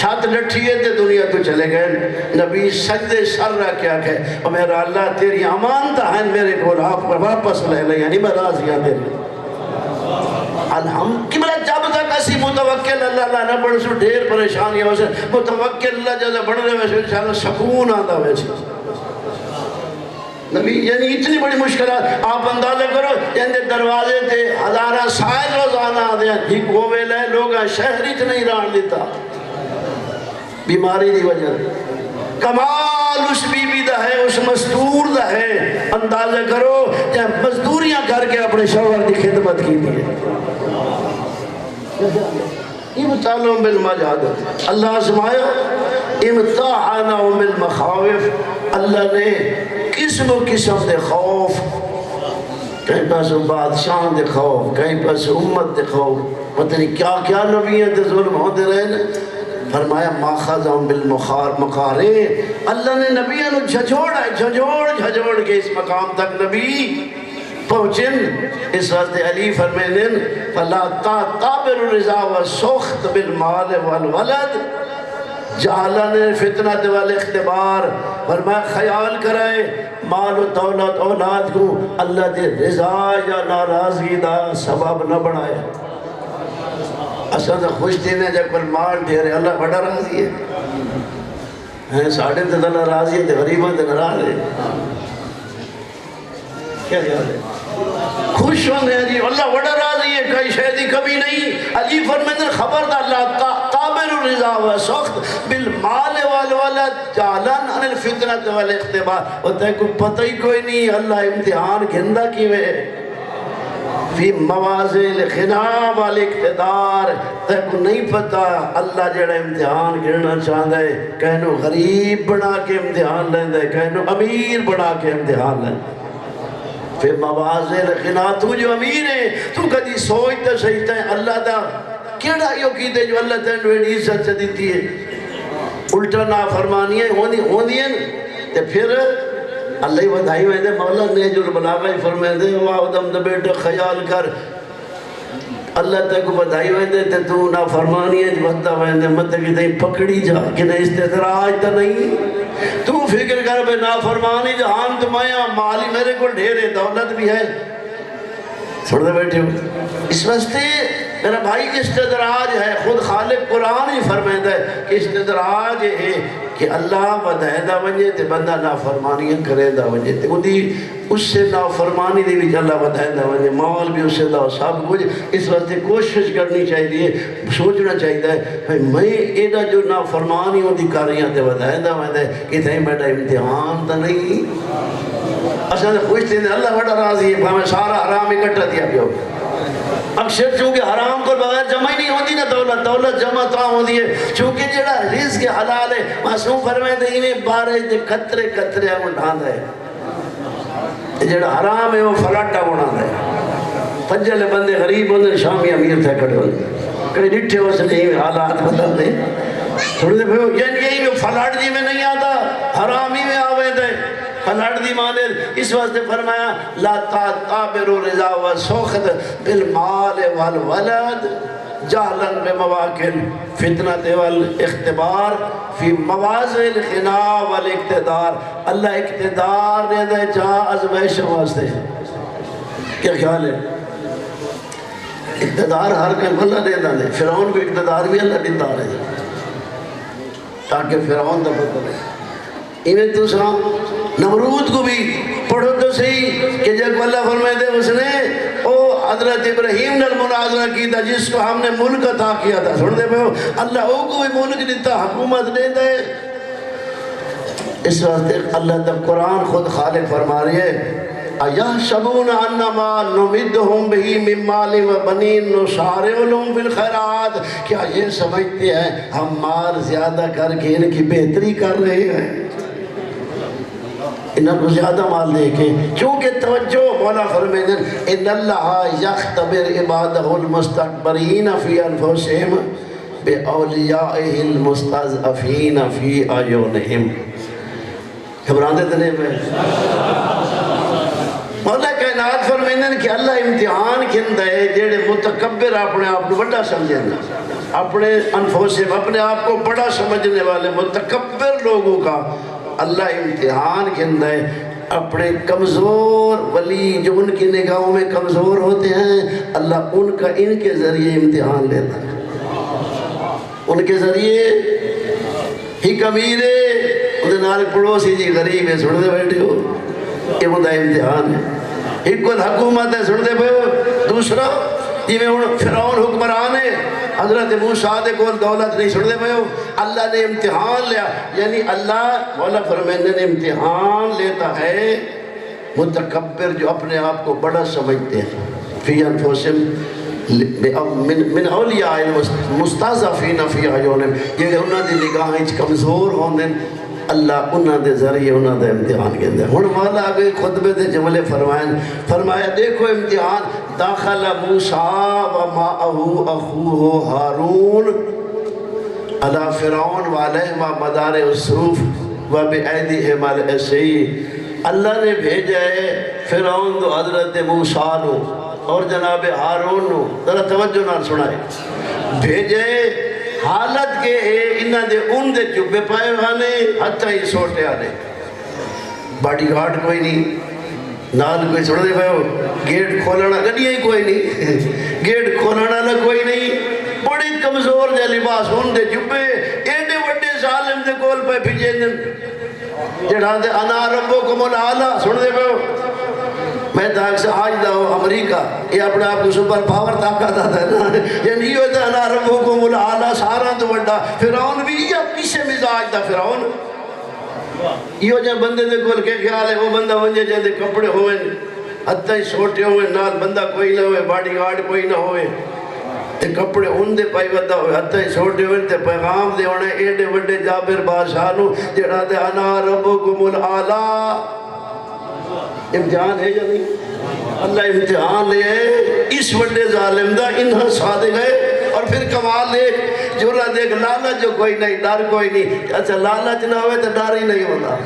چھت لٹھی ہے تے دنیا تو چلے گئے. نبی سجدے سر رکھ کے آکھے اور میرا اللہ تیری امانت ہے میرے کو آپ واپس لے لے, یعنی میں راضی ہوں تیری. الحمد قبلہ جب تک اسی متوکل اللہ نہ بڑھ سو ڈھیر پریشانی ہو سے متوکل اللہ جب بڑھ رہے ویسے انشاءاللہ سکون آتا ویسے. نبی یعنی اتنی بڑی مشکلات آپ اندازہ کرو, یعنی دروازے تھے ہزارہ سائل روزانہ آدھے ہیں ٹھیک وہ ویلے لوگ شہری چ نہیں ران دیتا بیماری دی وجہ. کمال اس بی بی دا ہے, اس مستور دا ہے. اندازہ کرو جب مزدوریاں کر کے اپنے شوہر دی خدمت کی دی ہے. امتحانوں بالمجاد اللہ سمایا امتحانوں بالمخاوف. اللہ نے قسم و قسم دے خوف, کہیں پاس بادشاہ دے خوف, کہیں پاس امت دے خوف, پتہ نہیں کیا کیا نبیوں دے ظلم ہوتے رہے نا. فرمایا ماخذہم بالمقارے. اللہ نے نبیوں نے جھجوڑ کے اس مقام تک نبی پہنچن. اس واسطے علی فرمائن فلا تابر الرضا والسخط بالمال والولد جہلن فتنہ والاختبار. فرمایا خیال کرائے مال و دولت اولاد کو اللہ دے رضا یا ناراضگی دا سبب نہ بنائے. اصلا تو خوش دینے جب کوئی مال دے رہے اللہ بڑا راضی ہے. ساڑھے تے اللہ راضی ہے تے غریبان تے ناراض ہے. کیا خیال ہے؟ خوش ہونے ہیں جی اللہ بڑا راضی ہے, کئی شہدی کبھی نہیں. علی فرمائے خبردار اللہ قابل الرضا و سخت بالمال والولد جعلن عن الفتنة والاختبار. اور تے کو پتہ ہی کوئی نہیں اللہ امتحان گھندہ کیوے فی موازی الغنا والاقتدار. تے کو نہیں پتا اللہ جڑا امتحان گرنا چاہتا ہے کہنو غریب بنا کے امتحان لیندے ہے, کہنو امیر بنا کے امتحان لیندے. فی موازی الغنا تو جو امیر ہے تو کدی سوچتا سجتا ہے اللہ دا کیڑا یو کی دے جو اللہ تینو ایڈی عزت سے دیتی ہے. الٹا نافرمانیاں ہوندی ہیں تے پھر اللہ ہی بدھائی میں دے. مولا نیج البلاغہ ہی فرمائے دے وعدم دے بیٹا خیال کر اللہ تے کو بدھائی میں دے تے تو نافرمانی ہے جبتا میں دے مت کہ تہیں پکڑی جا کہ نہیں استدراج تا نہیں. تو فکر کر بے نافرمانی جہان تمہیں مالی میرے کو ڈھیرے دولت بھی ہے. چھوڑ دے بیٹھے ہو اس واسطے میرا بھائی استدراج ہے. خود خالق قرآن ہی فرمائے دے کہ استدراج ہے کہ اللہ بدھائے دا ونجے تے بندہ نافرمانیاں کرے دا ونجے تے اس سے نافرمانی دے بھی اللہ بدھائے دا ونجے مال بھی اس سے دا سب کچھ. اس واسطے کوشش کرنی چاہیے, سوچنا چاہیے ہے میں ایڈا جو نافرمانی ہوتی کر رہی ہیں تے بدھائے دا ونجے کہ تھیں بیٹا امتحان تا نہیں. اچھا خوش تھے اللہ بڑا راضی ہے ہمیں سارا حرام اکٹھا دیا بھی ہو. اکثر چونکہ حرام کو بغیر جمع ہی نہیں ہوتی نا دولت جمع تو ہوتی ہے چونکہ جڑا رزق حلال ہے. معصوم فرمائے تھے انہیں بارے دے قطرے قطرے اٹھاندہ ہے, جڑا حرام ہے وہ فلاٹا اٹھاندہ ہے. پنجلے بندے غریب ہوندے شامی امیر تھے کڑے ہوندے کئی ڈٹھے ہو سے نہیں حالات بدل دے تھوڑے دے بھئو یعنی یہی میں فلاٹ دی میں نہیں آتا حرامی میں آوے دے پھلڑ دی مانے. اس واسطے فرمایا لا تابر رضا و سخت بالمال والولد جہلن بمواقل فتنت والاختبار فی موازی الغنا والاقتدار. اللہ اقتدار دے دے جہاں ازمیش واسطے. کیا خیال ہے؟ اقتدار ہر کہیں اللہ دے دے. فرعون کو اقتدار بھی اللہ دیتا رہے تاکہ فرعون دا پتہ رہے. انہیں تو سلام نمرود کو بھی پڑھو تو صحیح کہ جب اللہ فرمائے دے اس نے او حضرت ابراہیم نے مناظرہ کی تھا جس کو ہم نے ملک عطا کیا تھا. سن دے پہو اللہ او کو بھی ملک دیتا حکومت دے دے. اس واسطے اللہ تب قرآن خود خالق فرما رہی ہے اَيَحْسَبُونَ أَنَّمَا نُمِدُّهُمْ بِهِ مِن مَّالٍ وَبَنِينَ نُسَارِعُ لَهُمْ فِي الْخَيْرَاتِ. کیا یہ سمجھتے ہیں ہم مال زیادہ کر کے ان کی بہتری کر رہے ہیں؟ انہوں کو زیادہ مال دے کے چونکہ توجہ مولا فرمائے ان اللہ یختبر عبادہ المستقبرین فی انفسہم بأولیائہ المستضعفین فی اعینہم. گھبراندے دنے میں مولا کائنات فرمائے کہ اللہ امتحان کھندہ ہے جیڑے متکبر اپنے آپ کو بڑا سمجھیں گا. اپنے انفسہم اپنے آپ کو بڑا سمجھنے والے متکبر لوگوں کا اللہ امتحان گندا ہے. اپنے کمزور ولی جو ان کی نگاہوں میں کمزور ہوتے ہیں اللہ ان کا ان کے ذریعے امتحان لیتا ہے. ان کے ذریعے ہی کمیرے انہیں نال پڑوسی جی غریب ہے سن دے بیٹھے ہو یہ بندہ امتحان ہے. ایک کو حکومت ہے سن دے پہ ہو. دوسرا جی میں فرعون حکمران ہے حضرت موسیٰ دے کول دولت نہیں سن دے پہ ہو. اللہ نے امتحان لیا یعنی اللہ مولا فرمانے نے امتحان لیتا ہے متکبر جو اپنے آپ کو بڑا سمجھتے ہیں. فی انفسہم من اولیاء مستضعفین فی اعینہم یہ انہاں دی نگاہاں وچ کمزور ہوندے اللہ انہاں دے ذریعے انہاں دا امتحان گندا. ہن مولا اگے خطبے دے جملے فرمایا دیکھو امتحان داخل موسیٰ ومعہ اخوہ ہارون علی فرعون وعلیہما مدار السیوف وبأیدیہما العصی. اللہ نے بھیجا ہے فرعون تو حضرت موسیٰ نو اور جناب ہارون نو ذرا توجہ نال سنائے بھیجے حالت کے انہاں دے ان دے چبے پائے وانے ہتھا ہی سوٹے آنے باڈی گارڈ کوئی نہیں نال کوئی سن دے پائے ہو گیٹ کھولنا گڑی ہی کوئی نہیں گیٹ کھولنا نہ کوئی نہیں بڑی کمزور جا لباس ان دے چبے ایڈے وڈے ظالم دے کول پہ بھیجے جڑا دے انا ربکم الاعلی سن دے پائے ہو. میں تاک سے آج دا ہو امریکہ یہ اپنے آپ کو سپر پاور طاقت آتا ہے نا یعنی یہ ہوتا ہے نا ربکم الاعلی سارا تو بڑا. فرعون بھی یہ پیچھے مزاج دا فرعون یہ جب بندے دے کول کے خیال ہے وہ بندہ ونجے جے دے کپڑے ہوئے ہتھا ہی چھوٹے ہوئے نال بندہ کوئی نہ ہوئے باڈی گارڈ کوئی نہ ہوئے تے کپڑے ان دے پائی ودا ہوئے ہتھا ہی چھوٹے ہوئے تے پیغام دے ہونے ایڈے وڈے جابر بادشاہ نو جڑا دے انا ربکم الاعلی. امتحان ہے یا نہیں؟ اللہ امتحان لے اس وڈے ظالم دا انہاں سادے گئے اور پھر کمال لے جورا دیکھ لالچ جو کوئی نہیں ڈر کوئی نہیں. اچھا لالچ نہ ہوئے تو ڈر ہی نہیں ہوتا.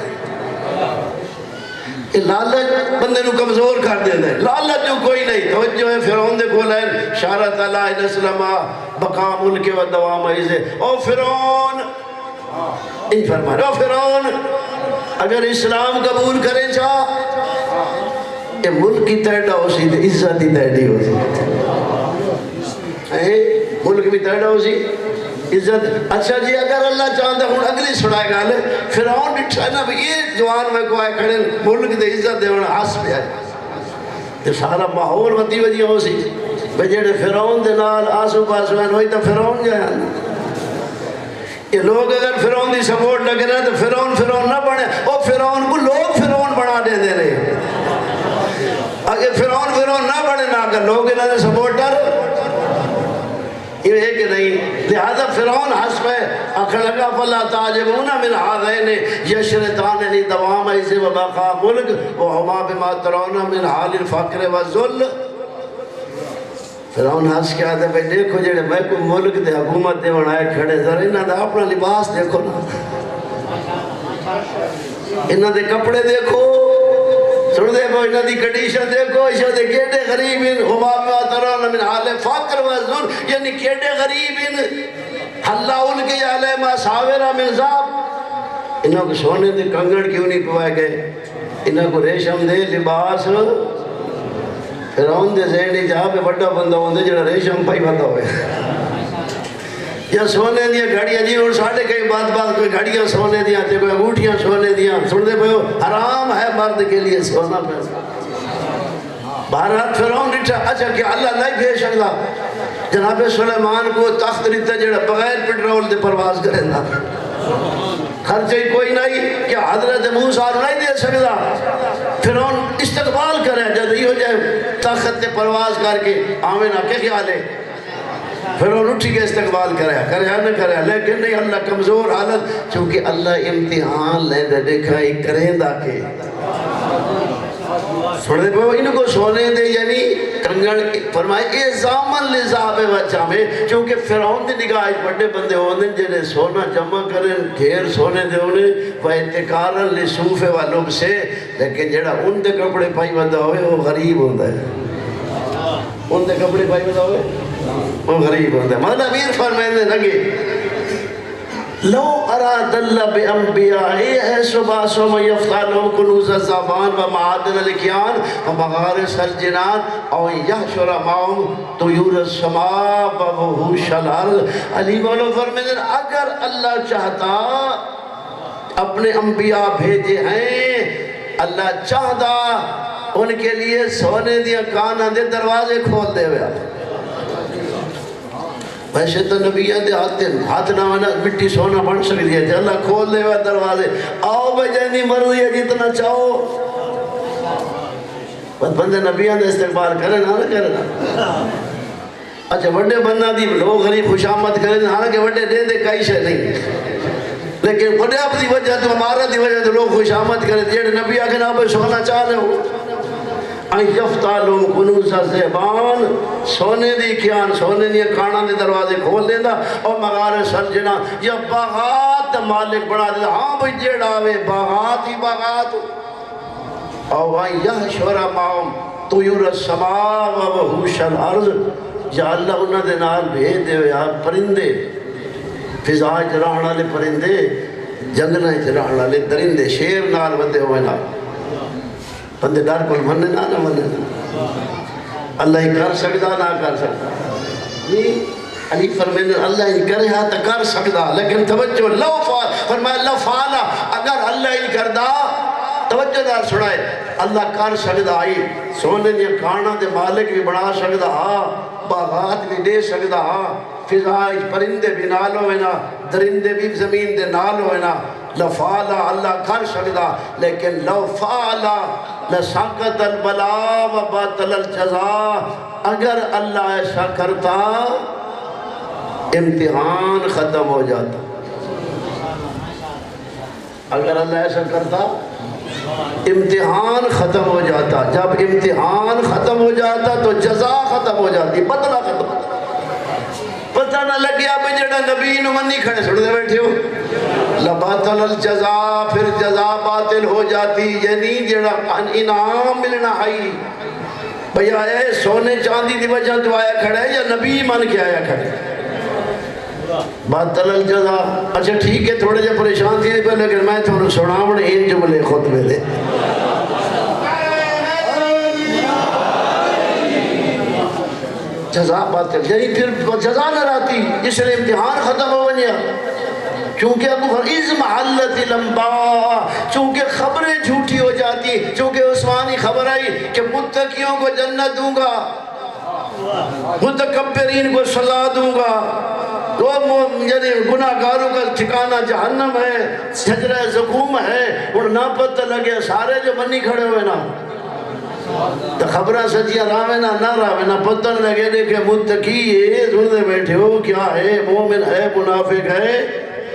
یہ لالچ بندے نو کمزور کر دے دے. لالچ جو کوئی نہیں توجہ ہے فرعون دے کھول ہے شارت اللہ علیہ السلام بقا ملک و دوام عیزے. او فرعون ان فرمائے او فرعون اگر اسلام قبول کریں چاہ یہ ملک کی تیڑا ہو سی تو عزت ہی تیڑی ہو سی ملک بھی تیڑا ہو سی عزت. اچھا جی اگر اللہ چاہتا ہوں اگلی سنائے گا فرعون ڈٹھا ہے نا یہ جوان میں کو آئے کھڑے ملک دے عزت دے ہونا حس پہ آئے تو سارا ماحول وطی وجہ ہو سی بجیڑے فرعون دے نال آسو پاسو ہیں ہوئی تو فرعون جائے یہ لوگ اگر فرعون دی سپورٹ لگے رہے تو فرعون نہ بنے اور فرعون کو لوگ فرعون بنا دے دے رہے. اگر فرعون نہ بنے نہ اگر لوگ انہوں نے سپورٹر یہ ہے کہ نہیں. لہذا فرعون حسب ہے اکھر لگا فلا تعجبون من هذین یشرطان لی دوام عز و بقا ملک وہما بما ترون من حال الفقر والذل. فرعون ہنس کے آتے بھئی دیکھو جڑے میں کو ملک دے حکومت دے بنائے کھڑے ذرا انہاں دا اپنا لباس دیکھو نا انہاں دے کپڑے دیکھو سن دے بھئی انہاں دی کنڈیشن دیکھو ایشہ دے کیڑے غریب ان ہما بما ترون من حال فقر والذل یعنی کیڑے غریب ان حلا ان کے علیہ ما ساورہ من ذاب. انہاں کو سونے دے کنگن کیوں نہیں پوائے گئے انہاں کو ریشم دے لباس فرعون دے ذہنی جہاں پہ بڑا بندہ ہوندے جڑا ریشم پائی بندہ ہوئے یا سونے دیا گھڑیاں جی اور ساڑھے کئی بات کوئی گھڑیاں سونے دیا تے کوئی انگوٹھیاں سونے دیا سن دے پہو حرام ہے مرد کے لیے سونا پیسہ. بہرحال فرعون ڈٹھا اچھا کہ اللہ نہیں بھیج سکتا جناب سلیمان کو تخت دیتا جڑا بغیر پیٹرول دے پرواز کرے نا خرچے کوئی نہیں کہ حضرت موسیٰ نہیں دے سکتا. فرعون استقبال کرے جب یہ ہو جائے تخت تے پرواز کر کے آمینہ کیا خیال ہے فرعون اٹھی کے استقبال کرے نہ کرے لیکن نہیں اللہ کمزور حالت چونکہ اللہ امتحان لے دے دیکھا ایک کریں دا کے سوڑے پہ انہوں کو سونے دے یعنی کنگن فرمائے اے زامن لزاب بچہ میں چونکہ فرعون دے نگاہ بڑے بندے ہونے جنہیں سونا جمع کریں گھیر سونے دے انہیں وہ اتکارن لسوف والوں سے لیکن جڑا ان دے کپڑے پائی بندہ ہوئے وہ غریب ہوتا ہے ان دے کپڑے پائی بندہ ہوئے وہ غریب ہوتا ہے. مولا امیر فرمائنے لگے لو اراد اللہ بانبیاء حسبا سم یفتح لهم کنوز الزمان و معادن الکیان و مغارس الجنان او یحشر معهم طیور السماء و وحوش الارض. علی مولا فرمائنے اگر اللہ چاہتا اپنے انبیاء بھیجے ہیں, اللہ چاہتا ان کے لیے سونے دیا کانا دے دروازے کھول دے ہوئے. ویسے تو نبیان دے ہاتھ نہ ہونا مٹی سونا بن سکتی ہے, اللہ کھول دے ہوئے دروازے, آؤ بجانی مرضی ہے جتنا چاہو. بس بندے نبیان دے استقبال کریں نہ کریں. اچھا وڈے بندہ دی لوگ غریب خوش آمد کریں, حالانکہ وڈے دے دے کئی شے نہیں, لیکن وڈے آپ دی وجہ تو ہمارا دی وجہ تو لوگ خوش آمد کریں. جیڑے نبی آگے نہ سونا چاہ رہے ہو ان یفتح لهم کنوز الزمان, سونے دی کیان سونے دی کانا دے دروازے کھول دینا, اور مغارس الجنان یا باغات مالک بنا دینا. ہاں بھئی جیڑا آوے باغات ہی باغات, اور ان یحشر معهم طیور السماء و وحوش الارض, یا اللہ انہاں دے نال بھیج دے ہوئے آپ پرندے, فضا چران والے پرندے, جنگلیں چران والے درندے, شیر نال بندے ہوئے نا. بندے ڈر کو مننے نہ مننے اللہ ہی کر سکتا نہ کر سکتا. علی فرمائے اللہ ہی کرے ہاں تو کر سکتا, لیکن توجہ لو فعل فرمایا لو فعلا, اگر اللہ ہی کردہ توجہ دار سنائے اللہ کر سکتا ہی, سونے دیا کانا دے مالک بھی بنا سکتا ہاں, باغات بھی دے سکتا ہاں, فضائج پرندے بھی نال ہوئے نا, درندے بھی زمین دے نال ہوئے نا. لفعلا اللہ کر سکتا, لیکن لو فعلا لسقط البلا و باطل الجزا, اگر اللہ ایسا کرتا امتحان ختم ہو جاتا. اگر اللہ ایسا کرتا امتحان ختم ہو جاتا. جب امتحان ختم ہو جاتا تو جزا ختم ہو جاتی, بدلہ ختم ہو جاتا. پتہ نہ لگیا بھی جڑا نبی نو منی کھڑے سڑ دے بیٹھے ہو, لباطل الجزا, پھر جزا باطل ہو جاتی. یعنی جڑا انعام ملنا ہے بھئی آیا ہے سونے چاندی دی وجہ تو آیا کھڑا ہے, یا نبی من کے آیا کھڑا ہے, باطل الجزا. اچھا ٹھیک ہے تھوڑے جے پریشان تھی پہ, لیکن میں تھوڑا سناوڑ این جملے خطبے دے. جزا باطل, یعنی پھر جزا نہ رہتی, اس لئے امتحان ختم ہو گیا. چونکہ ابو حریز محلت لمبا, چونکہ خبریں جھوٹی ہو جاتی, چونکہ عثمانی خبر آئی کہ متقیوں کو جنت دوں گا, متکبرین کو سزا دوں گا, یعنی گناہگاروں کا ٹھکانہ جہنم ہے, شجرہ زقوم ہے. اور نہ پتہ لگے سارے جو منی کھڑے ہوئے نا تو خبرہ سچیاں راوینا نہ راوینا پتہ لگے دے کہ متقی ہے, سننے بیٹھے ہو کیا ہے, مومن ہے منافق ہے.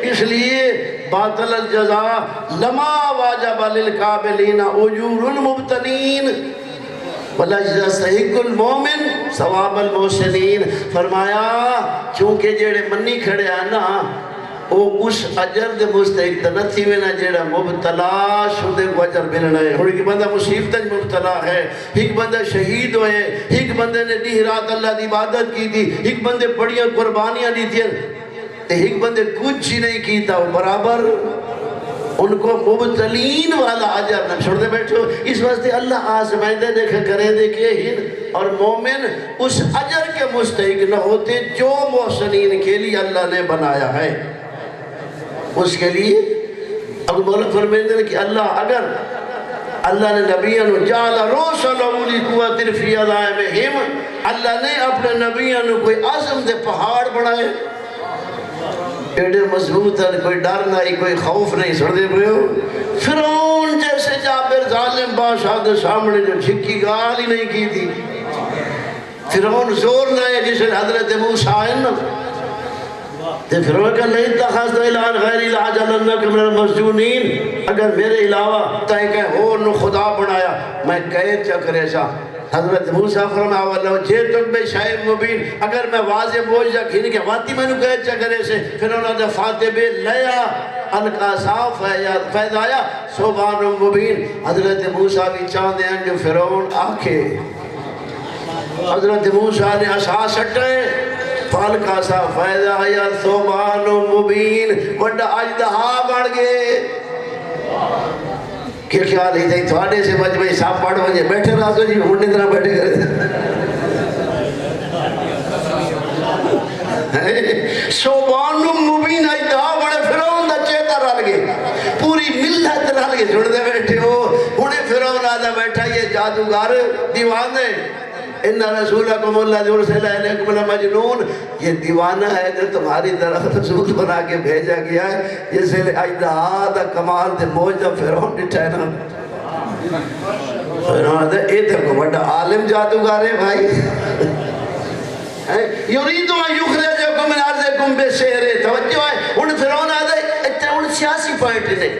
اس لیے باطل الجزا لما واجب للقابلین اجور المبتلین وَلَجْزَسْتَحِقُ الْمُؤْمِنِ ثواب المحسنین. فرمایا چونکہ جیڑے منی کھڑے ہیں نا وہ اس اجر دے مستحق نہ تھی وینا جیڑا مبتلا شدے کو اجر ملنا ہے. اور ایک بندہ مصیبت مبتلا ہے, ایک بندہ شہید ہوئے, ایک بندے نے دی رات اللہ دی عبادت کی تھی, ایک بندے بڑیاں قربانیاں دی تھی, ایک بندے کچھ ہی نہیں کی تھا, برابر ان کو مبتلین والا اجر نہ چھوڑ دے بیٹھو. اس واسطے اللہ آزمائندے دیکھ کرے دیکھے ہن, اور مومن اس اجر کے مستحق نہ ہوتے جو محسنین کے لیے اللہ نے بنایا ہے. اس کے لیے اب مولا فرمائندے کہ اللہ اگر اللہ نے نبیان جعل رسل اولی قوت فی علائمہم, اللہ نے اپنے نبیان کوئی عظم دے پہاڑ بڑھائے, ایڈے مضبوط ہیں, کوئی ڈر نہیں, کوئی خوف نہیں. سن دے پہ ہو فرعون جیسے جابر ظالم بادشاہ دے سامنے جو جھکی گال ہی نہیں کی تھی. فرعون زور لائے جسے حضرت موسیٰ آئے نا, تو فرعون کا نہیں تخصد الہان غیر العجلنک من المسجونین, اگر میرے علاوہ تائیں کہ اور نو خدا بنایا میں قید چکرے سا. حضرت موسیٰ فرمایا واللہ جے تک بے شاہد مبین, اگر میں واضح بوجھ جا کھین کے واتی میں نے قید چکرے سے. پھر انہوں نے فاتح بے لیا انکا صاف فیض آیا سبحان مبین. حضرت موسیٰ بھی چاندے ہیں جو فرعون آکھے, حضرت موسیٰ نے عصا سٹے, پھل کا سا فیضا یا ثوبان مبین وڈا اجدہا بڑھ گئے کہ خیال ہی تھی تھوڑے سے بچ میں صاحب پڑھ وجہ بیٹھے رہا تو جی ہونی طرح بیٹھے کرے ثوبان مبین اجدہا بڑھے فرعون دا چیتا رل گئے پوری ملت رل گئے چھوڑ دے بیٹھے ہو انہیں فرعون آدھا بیٹھا یہ جادوگر دیوانے ان رسولکم اللہ جو رسول علیکم المجنون یہ دیوانہ ہے جو تمہاری طرف رسول بنا کے بھیجا گیا ہے یہ سے اجدہا دا کمال دے موجہ فرعون ڈٹھا ہے نا فرعون دے اے تک بڑا عالم جادوگر ہے بھائی یریدو ان یخرجکم من ارضکم بسحر توجہ ہے ان فرعون آدھے اتنا ان سیاسی پوائنٹ نہیں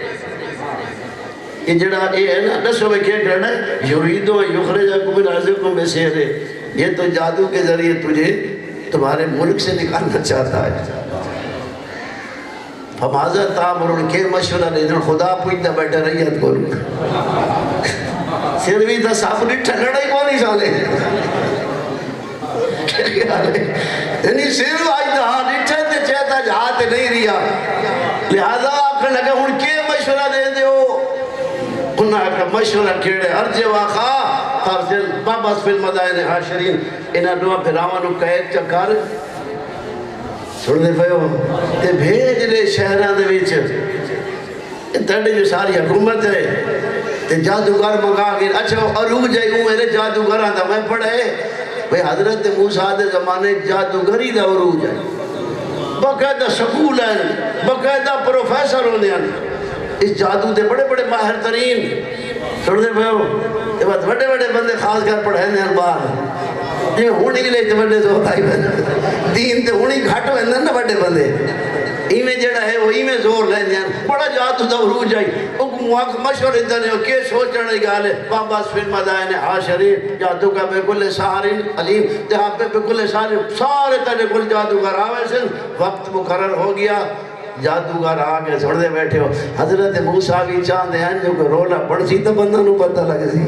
یہ جڑا یہ ہے نا نسو میں کیا کرنا ہے یریدو ان یخرجکم من ارضکم بسحر یہ تو جادو کے ذریعے تجھے تمہارے ملک سے نکالنا چاہتا ہے فماذا تامرون کے مشورہ نہیں خدا پوچھتا بیٹھا رہیت کو سروی تا صاحب ڈٹھا لڑائی کو نہیں سالے یعنی سر آج دہا ڈٹھا تے چاہتا جہاں تے نہیں ریا لہذا آکھر لگا ان کے مشورہ دے دے ہو انہاں کا مشورہ کیڑے ارج واقع ترجل بابس فی المدائن حاشرین انہاں دعا پھراوانو قید چکر چھوڑ دے پہو تے بھیج لے شہران دے بیچ تڑے جو ساری حکومت ہے تے جادوگر منگا گئے اچھا عروج جائے ہوں میرے جادوگر آتا میں پڑھے بھئی حضرت موسیٰ دے زمانے جادوگری دا عروج ہے باقاعدہ سکول ہیں باقاعدہ پروفیسر ہونے ہیں اس جادو دے بڑے بڑے ماہر ترین چھوڑ دے بھائیو یہ بات بڑے بڑے بندے خاص کر پڑھے ہیں البار یہ ہونی کے لئے بڑے زور آئی بندے دین تے ہونی گھٹ ہوئے نا بڑے بندے ایمیں جڑا ہے وہ ایمیں زور لیں دیں بڑا جادو دا عروج آئی مشور ادھر ہے کہ سوچنے گالے باباس فی المدائن حاشرین جادو کا بے کل سہارین علیم جہاں پہ بے کل سہارین سارے تنے کل جادوگر آوے سن وقت مقرر ہو گیا جادوگر آگے چھوڑ دے بیٹھے ہو حضرت موسیٰ بھی چاندے ہیں جو کہ رولا پڑھ سی تو بندہ نو پتہ لگے سی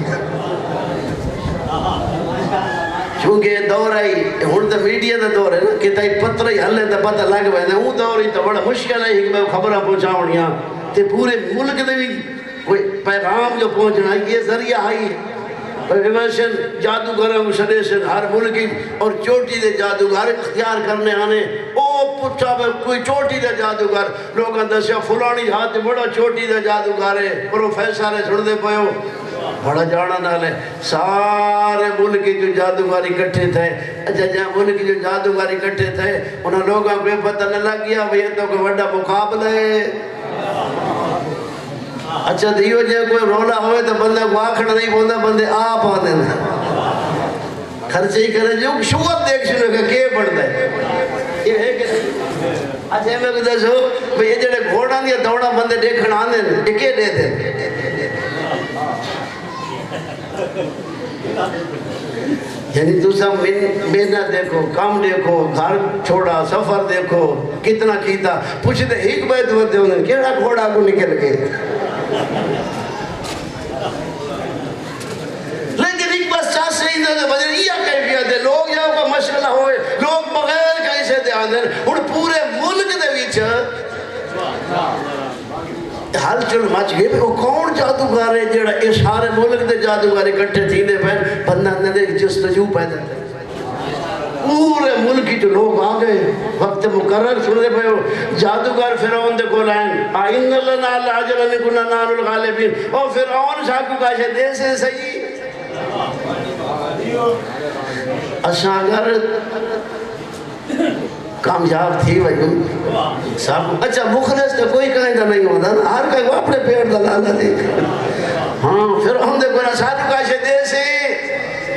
چونکہ یہ دور آئی ہون تو میڈیا دا دور ہے نا کہ تائی پتر ہی حلے تا پتہ لگ بہنے ہون دور ہی تو بڑا مشکل ہے کہ میں خبرہ پہنچاؤنیاں تے پورے ملک دے بھی کوئی پیغام جو پہنچنا ہے یہ ذریعہ آئی ہے ریورشن جادوگرہ مشریشن ہر ملکی اور چوٹی دے جادوگر اختیار کرنے آنے او پچھا بے کوئی چوٹی دے جادوگر لوگ اندر سے فلانی ہاتھ بڑا چوٹی دے جادوگر ہے پروفیسر ہے چھوڑ دے پہو بڑا جانا نالے سارے ملکی جو جادوگر اکٹھے تھے اچھا جہاں ملکی جو جادوگر اکٹھے تھے انہاں لوگاں کو پتہ نہ لگ گیا یہ تو کوئی بڑا مقابلہ ہے اچھا دیو جے کوئی رولا ہوئے تو بندہ کو آکھنا نہیں بولتا بندے آپ آنے نا خرچے ہی کرے جو شوت دیکھ سنو کہ کیے پڑھتا ہے یہ ہے کہ اچھا میں کہتا سو یہ جڑے گھوڑا دیا دوڑا بندے دیکھنا آنے نا یہ کیے دے دے یعنی دوسرا محنت دیکھو کام دیکھو گھر چھوڑا سفر دیکھو کتنا کیتا پوچھتے ایک بیت ہوتے انہیں کیڑا گھوڑا کو نکل گئے لیکن ایک بس چاہ سے ہی دے بجر یہ کیفیت ہے لوگ یہاں کا مشغلہ ہوئے لوگ بغیر کیسے دے آنے اور پورے ملک دے بیچ حال چل مچ گئے وہ کون جادوگر ہے جڑا یہ سارے ملک دے جادوگر اکٹھے تھی دے پہن بندہ نہ دے جستجو پیدا پورے ملکی جو لوگ آگئے وقت مقرر سنے پہ ہو جادوگر فرعون دے کو لائن آئین اللہ نال عجلن کنا نال الغالبین اور فرعون شاکو کاشے دے سے صحیح اشاں اگر کامیاب تھی بھائی اچھا مخلص تو کوئی کہیں گا نہیں ہوتا نا ہر کوئی اپنے پیڑ دلالا دیکھ ہاں پھر ہم دے کوئی ساتھ کاشے دے سے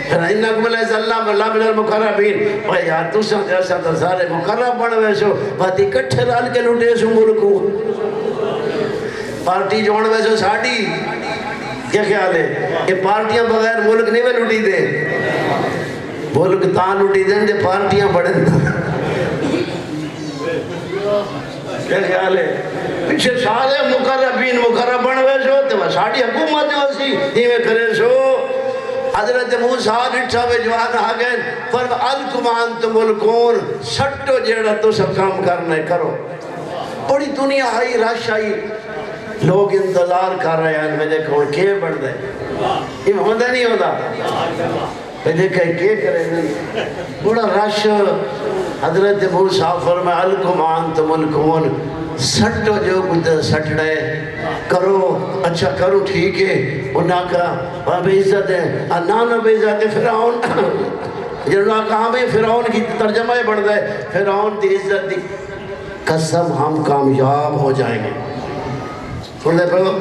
پھر انکم علیہ اللہ من المقربین بھائی یار تو سن جیسا تو سارے مقرب بڑھوے سو بات اکٹھے رال کے لوٹے سو ملکو پارٹی جوڑوے سو ساڑی کیا خیال ہے یہ پارٹیاں بغیر ملک نہیں میں لوٹی دے ملک تاں لوٹی دیں دے پارٹیاں بڑھیں کیا خیال ہے پیچھے سارے مقربین مقرب بڑھوے سو تو ساڑی حکومت جو اسی ہی میں کرے سو حضرت موسیٰ ڈٹھا بے جوان آگئے فرما الکم انتم الکون سٹو جیڑا تو سب کام کرنے کرو. بڑی دنیا آئی رش آئی لوگ انتظار کر رہے ہیں. میں دیکھو کیے بڑھ دے یہ ہوندہ نہیں ہوندہ. میں دیکھا کیے کرے بڑا رش. حضرت موسیٰ فرمائے الکم انتم الکون سٹو جو کچھ سٹ رہے کرو. اچھا کرو ٹھیک ہے. انہاں کا وہاں بے عزت ہے نانا بے عزت ہے فرعون. جنہوں نے کہا بھئی فرعون کی ترجمہ ہی بڑھ دے فرعون دی عزت دی قسم ہم کامیاب ہو جائیں گے. سن لے پڑھو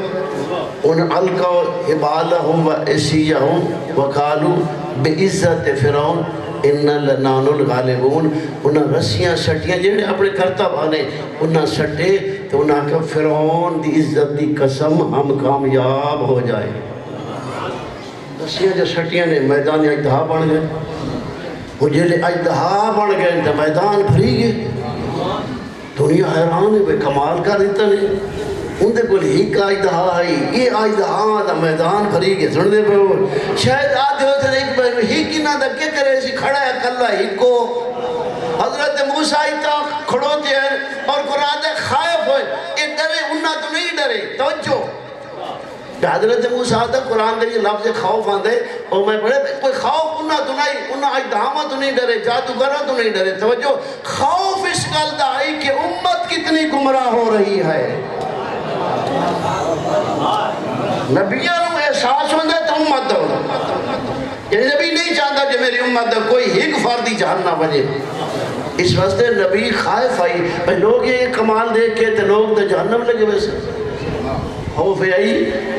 ان القوا حبالہم و عصیہم وقالوا بعزت فرعون اِنَّا لَنَحْنُ الْغَالِبُونَ. انہاں رسیاں سٹیاں جنہیں اپنے کرتا بانے انہاں سٹے تو انہاں کا فرعون دی عزت دی قسم ہم کامیاب ہو جائیں. رسیاں جو سٹیاں نے میدان اجدہا بن گئے. وہ جلے اجدہا بن گئے تو میدان بھری گئے. دنیا حیران ہے بے کمال کا دیتا نہیں. ان دے کوئی ہی کا اجدہا آئی یہ اجدہا دا میدان بھری گئے. سن دے پہ شاید آدھے ہوتے ہیں ایک بہن ہی کی نہ دا کیا کرے اسی کھڑا ہے کلہ ہی کو. حضرت موسیٰ تا کھڑوتے ہیں اور قرآن دے خائف ہوئے یہ ڈرے انہاں تو نہیں ڈرے. توجہ حضرت موسیٰ تا قرآن دے یہ لفظ خوف آندے اور میں پڑھے کوئی خوف انہاں تو نہیں انہاں اجدہامہ تو نہیں ڈرے جادوگرہ تو نہیں ڈرے. توجہ خوف اس گل دا آئی کہ امت کتنی گمراہ ہو رہی ہے. نبیوں نے احساس ہوندے تو امت دو یعنی نبی نہیں چاہتا کہ میری امت دو کوئی ہی فردی جہان نہ بجے. اس واسطے نبی خائف آئی بھئی لوگ یہ کمال دیکھ کے تو لوگ تو جہنم لگے ویسے. خوف آئی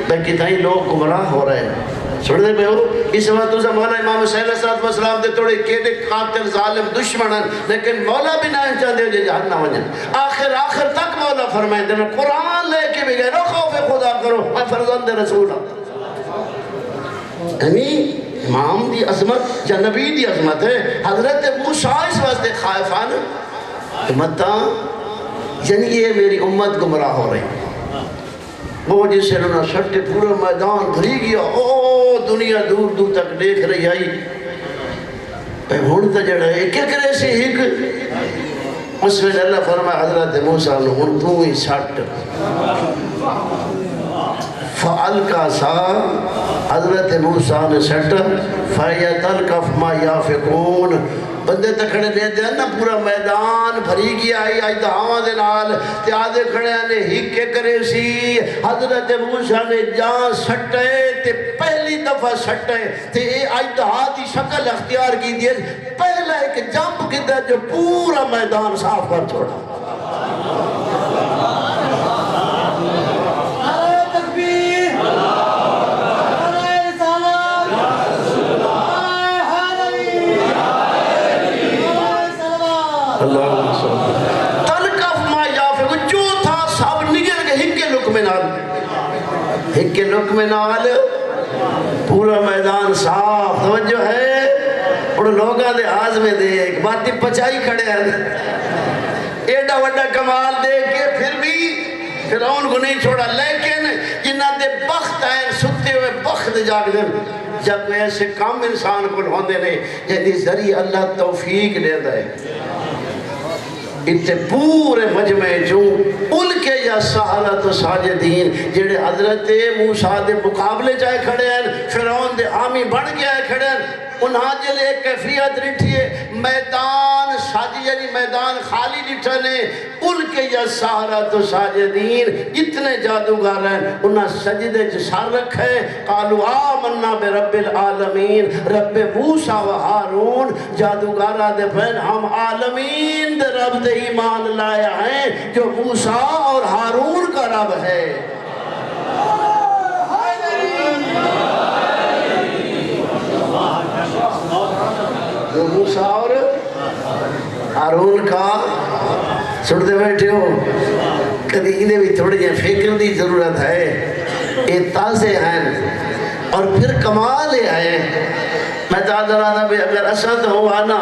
بھئی کتنی لوگ گمراہ ہو رہے ہیں. سن دے پہ ہو اس وقت تو مولا امام حسین علیہ السلام دے توڑے کیڑے قاتل ظالم دشمنن لیکن مولا بھی نہ چاہتے ہو جہنم وجن. آخر تک مولا فرمائیں دینا قرآن لے کے بھی گئے نو خوف خدا کرو میں فرزند رسول ہوں. یعنی امام دی عظمت یا نبی دی عظمت ہے. حضرت موسیٰ اس واسطے خائفان امتاں یعنی یہ میری امت گمراہ ہو رہی. وہ جسے انہوں نے سٹے پورا میدان بھری گیا. او دنیا دور دور تک دیکھ رہی آئی بھئی ہون تا جڑا ہے کیا کرے سے ہک. اس میں اللہ فرمائے حضرت موسیٰ نے ہون تو ہی سٹ فَأَلْقَا سَا حضرت موسیٰ نے سٹ فَيَتَلْقَفْ مَا يَافِقُونَ. بندے تکھڑے دے دے نا پورا میدان بھری گیا آئی آئی دہاں دے نال تے آدھے کھڑے آنے ہی کے کرے سی. حضرت موسیٰ نے جان سٹے تے پہلی دفعہ سٹے تے آئی دہاں دی شکل اختیار کی دیئے. پہلا ایک جمپ کی دے جو پورا میدان صاف کر چھوڑا. تلقف ما یافق جو تھا سب نگل کے ہکے لکم نال پورا میدان صاف. توجہ ہے اور لوگاں دے آز میں دیکھ باتی پچائی کھڑے ہیں ایڈا وڈا کمال دیکھ کے پھر بھی فرعون کو نہیں چھوڑا. لیکن جنہ دے بخت آئے ستے ہوئے بخت جاگ دیں جب ایسے کام انسان کو ہوندے نے یعنی ذریعہ اللہ توفیق دے دے. اتنے پورے مجمع جو ان کے یا سہارت و ساجدین جڑے حضرت موسیٰ دے مقابلے چاہے کھڑے ہیں فرعون دے حامی بڑھ گیا ہے کھڑے ہیں. انہاں جلے ایک کیفیت رٹھی ہے میدان ساجد یعنی میدان خالی لٹھنے ان کے یا سہارت و ساجدین اتنے جادوگر ہیں. انہاں سجدے سر رکھے قالوا آمنا برب العالمین رب موسیٰ و ہارون. جادوگرہ دے بہن ہم عالمین دے رب دے ایمان لائے ہیں جو موسیٰ اور ہارون کا رب ہے. جو موسیٰ اور ہارون کا سنتے بیٹھے ہو کبھی انہیں بھی تھوڑی جہاں فکر دی ضرورت ہے. یہ تازے ہیں اور پھر کمال ہیں. میں داد رہا بھی اگر اسد ہوا نا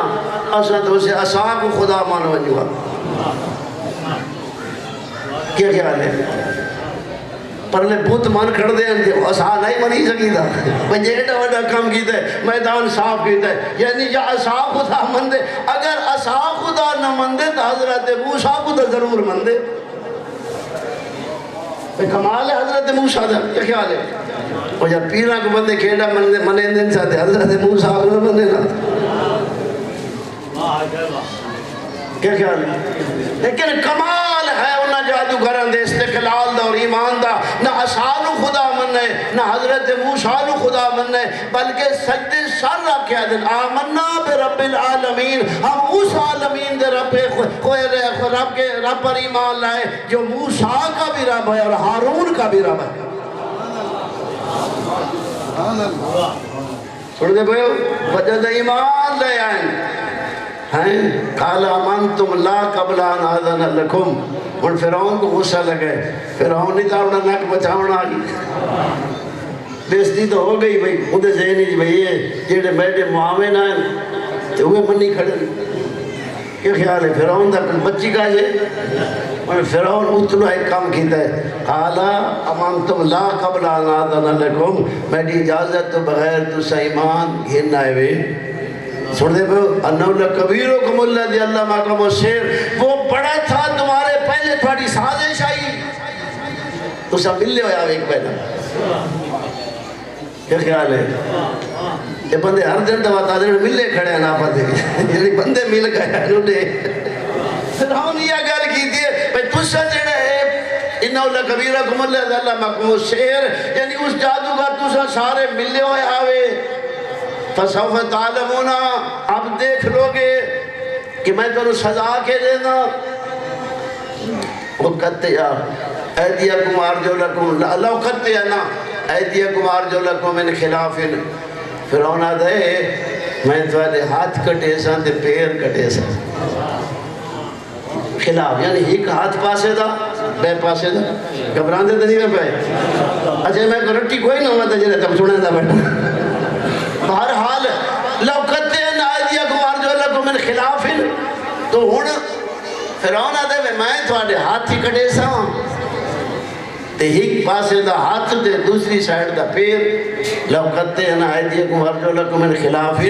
اسد ہو سے اسا کو خدا مانو انجوا کیا خیال ہے. پرلے بت من کھڑ دے اسا نہیں منی سکی دا بھئی ایڈا وڈا کام کیتا ہے میدان صاف کیتا ہے یعنی یا اسا خدا مندے اگر اسا خدا نہ مندے تو حضرت موسیٰ کو تو ضرور مندے کمال ہے حضرت موسیٰ دا کیا خیال ہے اور جب پیرہ کو بندے کھیڑا منے دن چاہتے حضرت موسیٰ کو منے نا کیا خیال ہے لیکن کمال ہے انہا جادوگران دے استقلال دا اور ایمان دا نہ اسانو خدا مننے نہ حضرت موسیٰ خدا مننے بلکہ سجدے سر رکھیا دن آمنا بے رب العالمین ہم اس عالمین دے رب پر ایمان لائے جو موسیٰ کا بھی رب ہے اور ہارون کا بھی رب ہے سن دے بھئیو وجہ دے ایمان لے آئیں قال آمنتم لا قبل ان آذن لکم ان فرعون کو غصہ لگے فرعون نہیں تھا انہا نک بچاونا آگی بیستی تو ہو گئی بھئی خودے ذہنی جی بھئی یہ جیڑے بیٹے معاون آئیں تو وہ منی کھڑے کیا خیال ہے فرعون دا بچی کا ہے فرعون اتنا ایک کام کیتا ہے قال آمنتم لا قبل ان آذن لکم میری اجازت تو بغیر تو سا ایمان گھن آئے ہوئے سن دے پہ انہو لکبیرکم اللہ دی اللہ ماکم و شیر وہ بڑا تھا تمہارے پہلے تھوڑی سازش آئی تو سب ملے ہویا ایک پہلا کیا خیال ہے یہ بندے ہر دن دوا تازے ملے کھڑے ہیں نا پتے یعنی بندے مل گئے ہیں انہوں نے فرعون یہ گل کی دیئے بھئی تسا جڑے انہو لکبیرکم اللہ دی اللہ ماکم و شیر یعنی اس جادوگر تسا سارے ملے ہوئے آوے فَسَوْفَ تَعْلَمُونَ اب دیکھ لو گے کہ میں تو سزا کے دینا وَقَتِّيَا اَيْدِيَكُمْ أَرْجُلَكُمْ لَوْ قَتِّيَنَا اَيْدِيَكُمْ أَرْجُلَكُمْ مِنْ خِلَافٍ فرعون آدھے میں تمہارے ہاتھ کٹے ساں تے پیر کٹے ساں خلاف یعنی ایک ہاتھ پاسے دا بے پاسے دا گھبران دے نہیں میں پہ اچھا میں رٹی کوئی نہ ہوتا جنہیں تب سنے دا بیٹھا بہرحال لو قتین آئیدیکم ارجلکم من خلاف تو ہن فرعون آدھے میں تھوڑے ہاتھ ہی کٹے ساں تے ایک پاسے دا ہاتھ دے دوسری سائڈ دا پیر لو قتین آئیدیکم ارجلکم من خلاف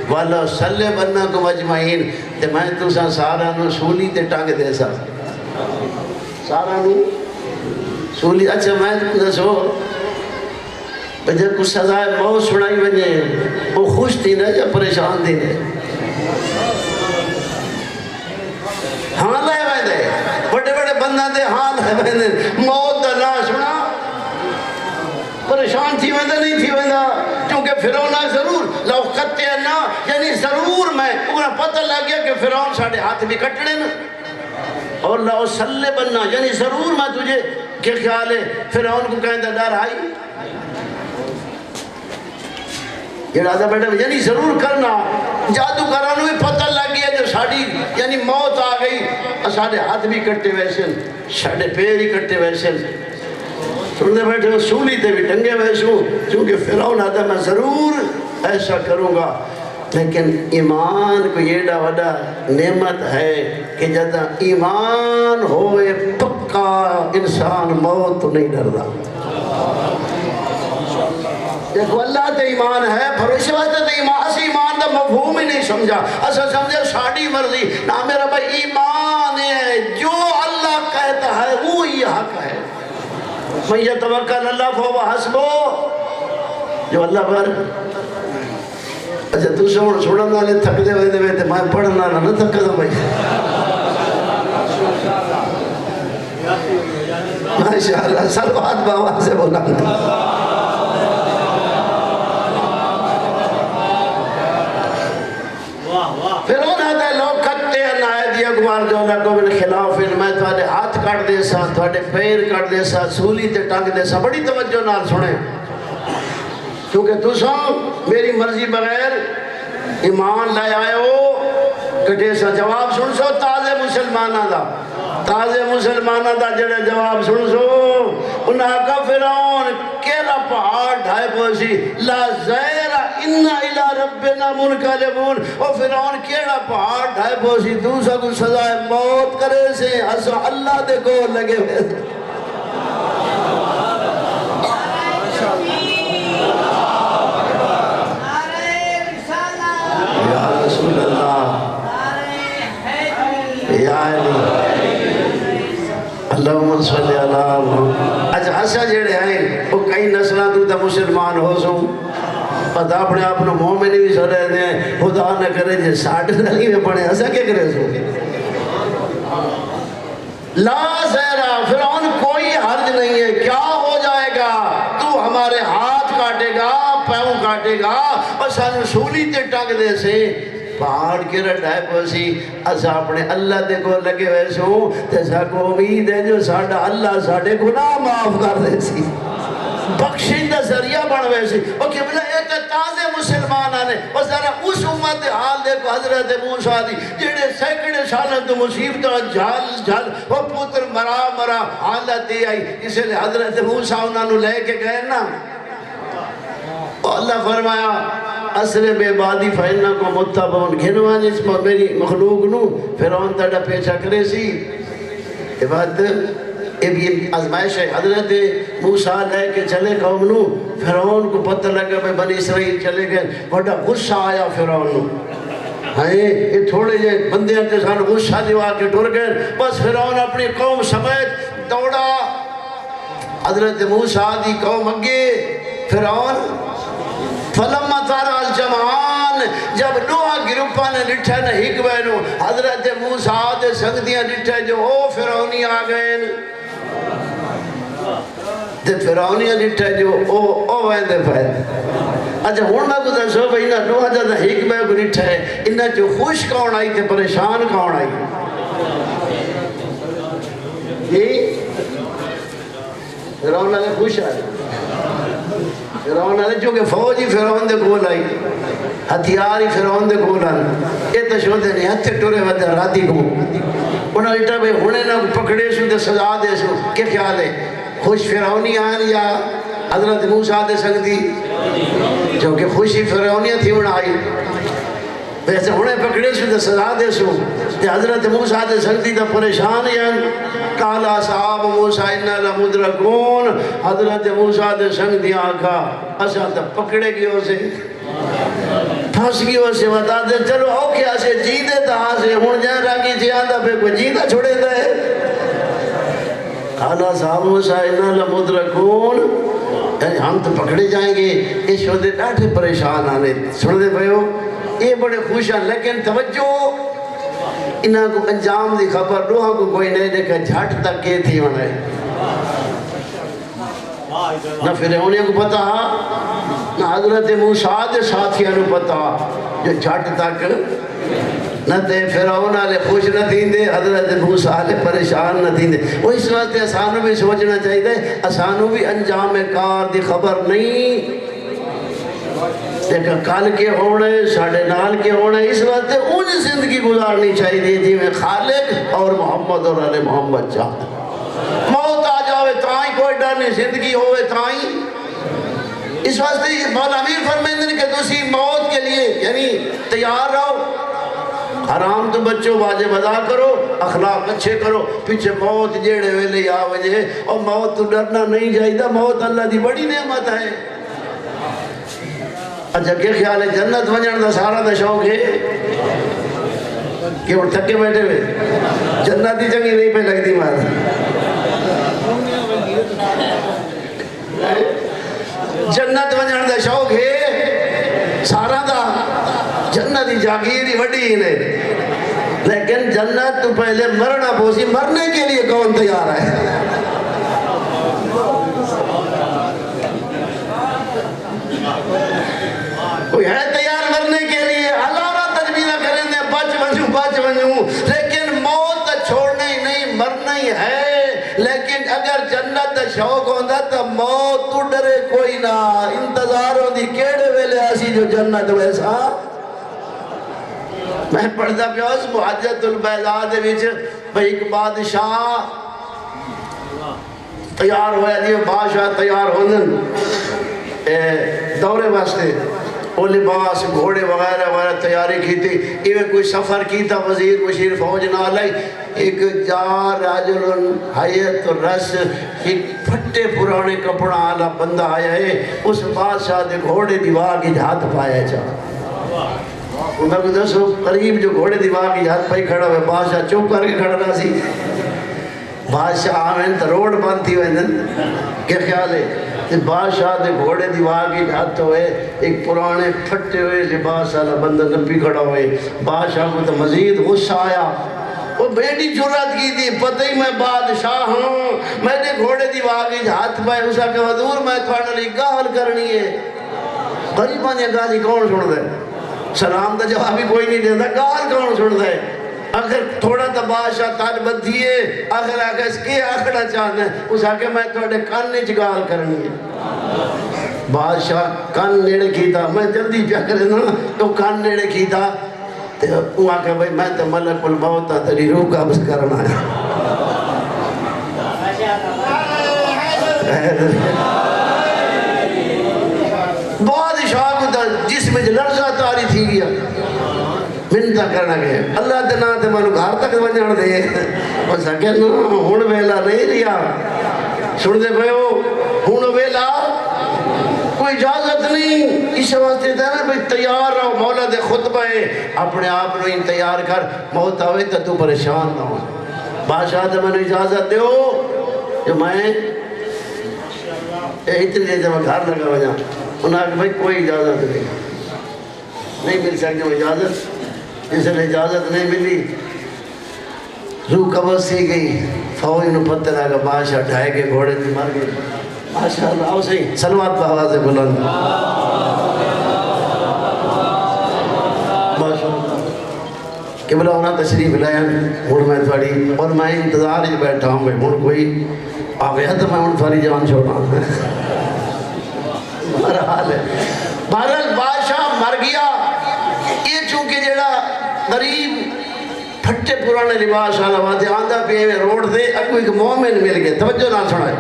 والا صلیبنکم اجمعین تے میں تو سارا نو سولی تے ٹانگ دے سا سارا نو سولی اچھا میں دسو بجے کچھ سزائے موت سنائی بجے وہ خوش تھی نا یا پریشان تھی نا حال ہے بہنے بڑے بڑے بندہ دے حال ہے بہنے موت دا نا سنا پریشان تھی بہنے نہیں تھی بہنے کیونکہ فرعون ضرور لو قتینا یعنی ضرور میں انہیں پتہ لگ گیا کہ فرعون ساڑھے ہاتھ بھی کٹنے نا اور لو سلے بننا یعنی ضرور میں تجھے کیا خیال ہے فرعون کو کہیں دا ڈر آئی یہ راضا بیٹھا یعنی ضرور کرنا جادو کرانو بھی پتہ لگ گیا جو ساڑھی یعنی موت آ گئی ساڑھے ہاتھ بھی کٹے ویسے ساڑھے پیر ہی کٹے ویسے سننے بیٹھے سولی تے بھی ٹنگے ویسوں چونکہ فرعون آدھا میں ضرور ایسا کروں گا لیکن ایمان کو یہ وڈا نعمت ہے کہ جب ایمان ہوئے پکا انسان موت تو نہیں ڈردا دیکھو اللہ تے ایمان ہے بھروسے واسطے تے ایمان اسی ایمان دا مفہوم ہی نہیں سمجھا اسا سمجھے ساڑھی مرضی نہ میرا بھائی ایمان ہے جو اللہ کہتا ہے وہی حق ہے من یتوکل اللہ فہو حسبو جو اللہ پر اچھا تو سوڑنا لے تھک دے ویدے ویدے میں پڑھنا نہ تھک دے بھائی ماشاءاللہ سلوات بابا سے بولا فرعون آدھا لوگ کتے ہیں ایدیکم ارجلکم من خلاف میں تھوڑے ہاتھ کٹ دے سا تھوڑے پیر کٹ دے سا سولی تے ٹنگ دے سا بڑی توجہ نال سنیں کیونکہ تو سن میری مرضی بغیر ایمان لائے آئے ہو کٹے سا جواب سن سو تازے مسلمانہ دا تازے مسلمانہ دا جڑے جواب سن سو انہا کا فرعون کیلا پہاڑ ڈھائے پوسی لا زیرہ انہا الہ ربنا منقلبون اور فرعون کیلا پہاڑ ڈھائے پوسی دوسرا کو سزائے موت کرے سے اسا اللہ دے کو لگے ہوئے اسا جڑے ہیں وہ کئی نسلہ تو مسلمان ہو سو پتہ اپنے آپ نے مومن بھی سو رہے ہیں خدا نہ کرے جے 60 نلی میں پڑھے اسا کیا کرے سو لا زہرا فرعون کوئی حرج نہیں ہے کیا ہو جائے گا تو ہمارے ہاتھ کاٹے گا پیوں کاٹے گا اور سانو سولی تے ٹنگ دے سے پہاڑ کے رڈائے پوسی اسا اپنے اللہ دے کو لگے ویسو تے سا کو امید ہے جو ساڑھا اللہ ساڑھے گناہ معاف کر دے سی بخشندہ ذریعہ بڑھ ویسی اور قبلہ ایک تازے مسلمان آنے اور ذرا اس امت حال دیکھو حضرت موسیٰ دی جنہیں سینکڑے سالوں تو مصیبتوں جھال وہ پتر مرا حالت ہی آئی اسے لئے حضرت موسیٰ انہوں نے لے کے گئے نا اللہ فرمایا اسر بے بادی فائنہ کو متبعون گھنوان اس میری مخلوق نو فرعون تڑا پیچھا کرے سی یہ بات یہ آزمائش ہے حضرت موسیٰ لے کے چلے قوم نو فرعون کو پتہ لگا بے بنی اسرائیل چلے گئے بڑا غصہ آیا فرعون نو یہ تھوڑے جے بندے انتے سان غصہ دیوا کے ٹور گئے بس فرعون اپنی قوم سمیت دوڑا حضرت موسیٰ دی قوم اگے فرعون فلما تارا الجمعان جب نوہ گروپا نے لٹھے نہ ہک بینو حضرت موسیٰ دے سنگدیاں لٹھے جو او فرعونی آگئے دے فرعونیاں لٹھے جو او ویندے پہد اچھا ہونا کو دسو بھئی نہ نوہ جدہ ہک بے کو لٹھے انہا جو خوش کون آئی تے پریشان کون آئی یہ فرعون نے خوش آئی فرعون نے جو کہ فوجی فرعون دے گول آئی ہتھیاری فرعون دے گول آئی یہ تو شو دے نہیں ہتھے ٹورے ودے راتی کو انہاں لٹا بے ہونے نہ پکڑے سو دے سزا دے سو کیا خیال ہے خوش فرعونی آئین یا حضرت موسیٰ دے سکتی جو کہ خوشی فرعونیہ تھی انہاں آئی ویسے انہیں پکڑے سو دے سزا دے سو تے حضرت موسیٰ دے سکتی تا پریشان یا کالا صحاب موسیٰ انہا لمدرکون حضرت موسیٰ دے سکتی آنکھا اسا تا پکڑے گئے اسے پھنس گئے اسے بتا دے چلو او کیا سے جیدے تا آسے ہون جائے راکی جی آندہ پہ کوئی جیدہ چھوڑے دا ہے کالا صحاب موسیٰ انہا لمدرکون ہم تو پکڑے جائیں گے اس شہدے ڈاٹھے پریشان آنے سن دے بھائیو یہ بڑے خوش ہیں لیکن توجہ انہاں کو انجام دی خبر روحاں کو کوئی نہیں دیکھا جھٹ تک کے تھی انہیں نہ فرعونیوں کو پتا نہ حضرت موسیٰ دے ساتھیاں کو پتا جو جھٹ تک نہ تے فرعون آلے خوش نہ تھیں دے حضرت موسیٰ آلے پریشان نہ تھیں دے وہ اس وقت اسانو بھی سوچنا چاہیے دے اسانو بھی انجام کار دی خبر نہیں دیکھا کل کے ہونے ساڑھے نال کے ہونے اس وقت ان زندگی گزارنی چاہیے جی میں خالق اور محمد اور علی محمد چاہتا موت آ جاوے تائیں کوئی ڈر نہیں زندگی ہوئے تائیں اس وقت مولا امیر فرمیندن کہ تسی موت کے لیے یعنی تیار رہو حرام تو بچوں واجب ادا کرو اخلاق اچھے کرو پیچھے موت جیڑے ویلے آ وجہ اور موت تو ڈرنا نہیں چاہیے موت اللہ دی بڑی نعمت ہے اچھا کیا خیال ہے جنت ونجن دا سارا دا شوق ہے کہ وہ تھکے بیٹھے ہوئے جنت ہی چنگی نہیں پہ لگتی بات جنت ونجن دا شوق ہے سارا دا جنت ہی جاگیری وڈی ہی نہیں لیکن جنت تو پہلے مرنا پوسی مرنے کے لیے کون تیار ہے کوئی ہے تیار مرنے کے لیے علامہ تجمیلہ کریں دے بچ ونجوں لیکن موت چھوڑنا ہی نہیں مرنا ہی ہے لیکن اگر جنت شوق ہوندہ تو موت تو ڈرے کوئی نہ انتظار ہوندی کیڑے ویلے ایسی جو جنت ویسا میں پڑھتا پیوز محجت البیضاء دے وچ بھئی ایک بادشاہ تیار ہویا دیو بادشاہ تیار ہوندن دورے واسطے وہ لباس گھوڑے وغیرہ وغیرہ تیاری کی تھی ایویں کوئی سفر کی تھا وزیر مشیر فوج نہ لائی ایک جار راجل حیت رس ایک پھٹے پرانے کپڑا آلہ بندہ آیا ہے اس بادشاہ دے گھوڑے دیوار کی جھات پایا چاہا انہوں کو دسو قریب جو گھوڑے دیوار کی جھات پائی کھڑا ہوئے بادشاہ چوپ کر کے کھڑا رہا سی بادشاہ آمین تو روڈ بند تھی ویندن کیا خیال ہے تے بادشاہ دے گھوڑے دی واگی ہاتھ ہوئے ایک پرانے پھٹے ہوئے لباس والا بندہ نبی کھڑا ہوئے بادشاہ کو تو مزید غصہ آیا وہ بیٹی جرات کی تھی پتہ ہی میں بادشاہ ہوں میں نے گھوڑے دی واگی ہاتھ پائے اسا کہ حضور میں تھوڑا لی گال کرنی ہے غریبان یہ گالی کون سن دے سلام دا جواب بھی کوئی نہیں دیتا گال کون سن دے اگر تھوڑا تا بادشاہ تاج بدھیے آخر آگا اس کے آخڑا چاہنا ہے اس آگے میں تھوڑے کان نیچ گال کرنی ہے بادشاہ کان نیڑے کی تھا میں جلدی پیا کرے نا تو کان نیڑے کی تھا وہ آگے بھائی میں تو ملک الموت تھا تیری روح قبض کرنا ہے بادشاہ کو تھا جس میں لرزہ تاری تھی گیا منتا کرنا گئے اللہ دے نام تے منو گھر تک ونجن دے وہ سکے نا ہن ویلا نہیں رہیا سن دے بھائیو ہن ویلا کوئی اجازت نہیں اس واسطے تے نا بھئی تیار رہو مولا دے خطبہ ہے اپنے آپ نو تیار کر موت آوے تے تو پریشان نہ ہو بادشاہ تے منو اجازت دیو جو میں اتنی دیر جب گھر لگا وجہ انہوں نے کہا بھئی کوئی اجازت نہیں مل سکتے وہ اجازت اس لئے اجازت نہیں ملی روح قبض سی گئی فوج نے پتہ لگا بادشاہ ڈھائے گئے گھوڑے تھی مر گئے ماشاءاللہ آؤ صحیح سلوات پہ آواز بلند ماشاءاللہ قبلہ ہونا تشریف لائیں ہون میں تھوڑی اور میں انتظار ہی بیٹھا ہوں بھئی ہون کوئی آگیا تو میں ہون تھوڑی جان چھوڑا بہرحال ہے بہرحال بادشاہ مر گیا یہ چونکہ جڑا غریب پھٹے پرانے لباس والا واتے آندھا پہ روڈ دے اکو ایک مومن مل گئے توجہ نہ سنائے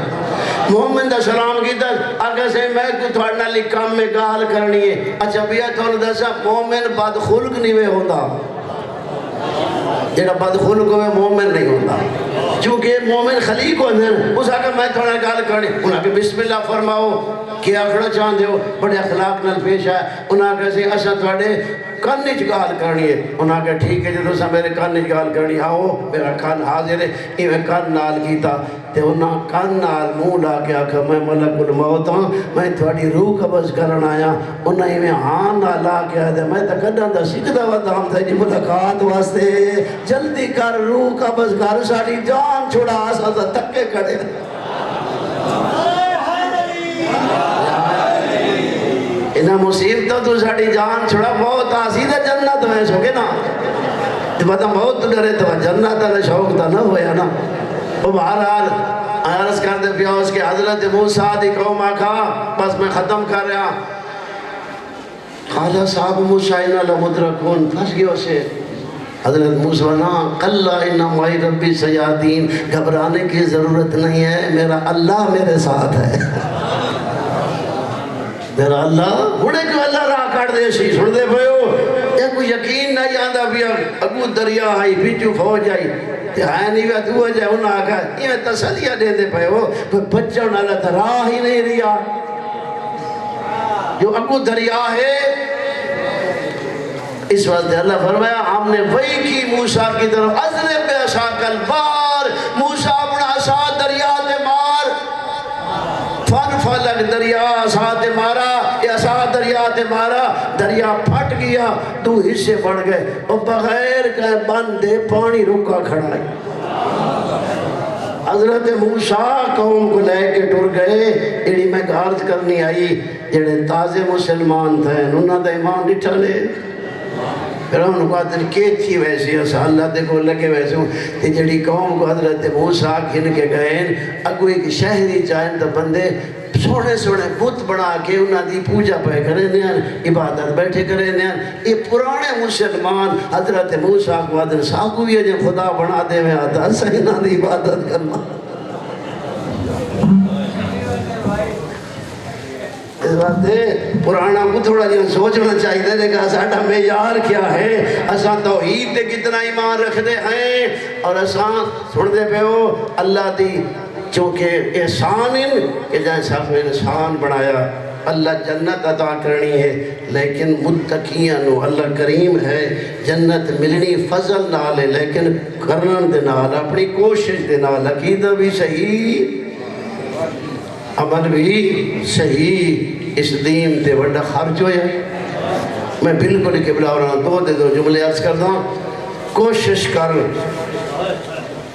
محمد دا سلام کی در آگا سے میں کو تھوڑنا لی کام میں گال کرنی ہے اچھا بیا تھوڑا دسا مومن بد خلق نہیں ہوئے ہوتا جڑا بد خلق ہوئے مومن نہیں ہوتا چونکہ مومن خلیق ہوتے ہیں اس آگا میں تھوڑا گال کرنی انہاں کہ بسم اللہ فرماؤ کیا کھڑا چاہتے ہو بڑے اخلاق نال پیش ہے انہاں کہ سے اچھا تھوڑے کانچ گال کرنی ہے انہاں کہ ٹھیک ہے جدو سا میرے کانچ گال کرنی آؤ میرا کان حاضر ہے یہ میں کان نال کیتا تے انہاں کان نال منہ لا کے آکھا میں ملک الموت ہوں میں تھوڑی روح قبض کرن آیا انہاں ہی میں ہاں نہ لا کے آدھے میں تا کڈاں دا سکھدا ودام تھا جی ملاقات واسطے جلدی کر روح قبض کر ساڑی جان چھوڑا آسا تا تکے کھڑے انہاں مصیبتوں تو ساڑی جان چھوڑا بہت آسی دا جنت ہوئے سوکے نا جب بتا بہت ڈرے تو جنت اللہ شوق تا نہ ہویا نا وہ بہرحال عرض کر دے پیا اس کے حضرت موسیٰ دی قوم آکھا بس میں ختم کر رہا خالا صاحب موسیٰ انہا لمدرکون پھنس گئے اسے حضرت موسیٰ نا قلّا انہا مائی ربی سیادین گھبرانے کی ضرورت نہیں ہے میرا اللہ میرے ساتھ ہے میرا اللہ بڑے کو اللہ راہ کر دے سی سن دے بھائیو یہ کوئی یقین نہیں آندہ بھی اگو دریا آئی بچو فوج آئی تے آیا نہیں بھی تو جائے انہاں آگا یہ تسلیہ دے دے بھائیو کوئی بچہ نالا تھا راہ ہی نہیں ریا جو اگو دریا ہے اس وقت اللہ فرمایا ہم نے وہی کی موسیٰ کی طرف ازرے پہ عصاک البار موسیٰ اپنا عصا دریا دے مار فن فلک دریا عصا دے مارا یا عصا دریا دے مارا دریا پھٹ گیا تو حصے بڑھ گئے اور بغیر کہ بندے پانی رکا کھڑا ہے حضرت موسیٰ قوم کو لے کے ٹر گئے ایڈی میں گارج کرنی آئی جڑے تازے مسلمان تھے انہوں نے ایمان ڈٹھا لے پھر ہم نے کہا دن کے تھی ویسی ہے اللہ دے کو لگے ویسے ہوں تے جڑی قوم کو حضرت موسیٰ گھن کے گئے اگو ایک شہری چاہیں تو بندے سوڑے سوڑے بت بڑھا کے انہاں دی پوجا پہ کرے نیان عبادت بیٹھے کرے نیان یہ پرانے مسلمان حضرت موسیٰ کو حضر ساکو یہ جو خدا بنا دے میں آتا سہینا دی عبادت کرنا اس بات ہے پرانا کو تھوڑا جن سوچنا چاہیے دے کہ ساڑھا معیار کیا ہے اساں توحید تے کتنا ایمان رکھ دے ہیں اور اساں سن دے پہ ہو اللہ دی چونکہ احسان ان کہ جائیں صاحب انسان بنایا اللہ جنت عطا کرنی ہے، لیکن متقیاں نو اللہ کریم ہے جنت ملنی فضل نال ہے، لیکن کرن دے نال اپنی کوشش دے نال عقیدہ بھی صحیح عمل بھی صحیح، اس دین تے بڑا خرچ ہویا۔ میں بالکل قبلہ اور دو جملے عرض کرتا ہوں۔ کوشش کر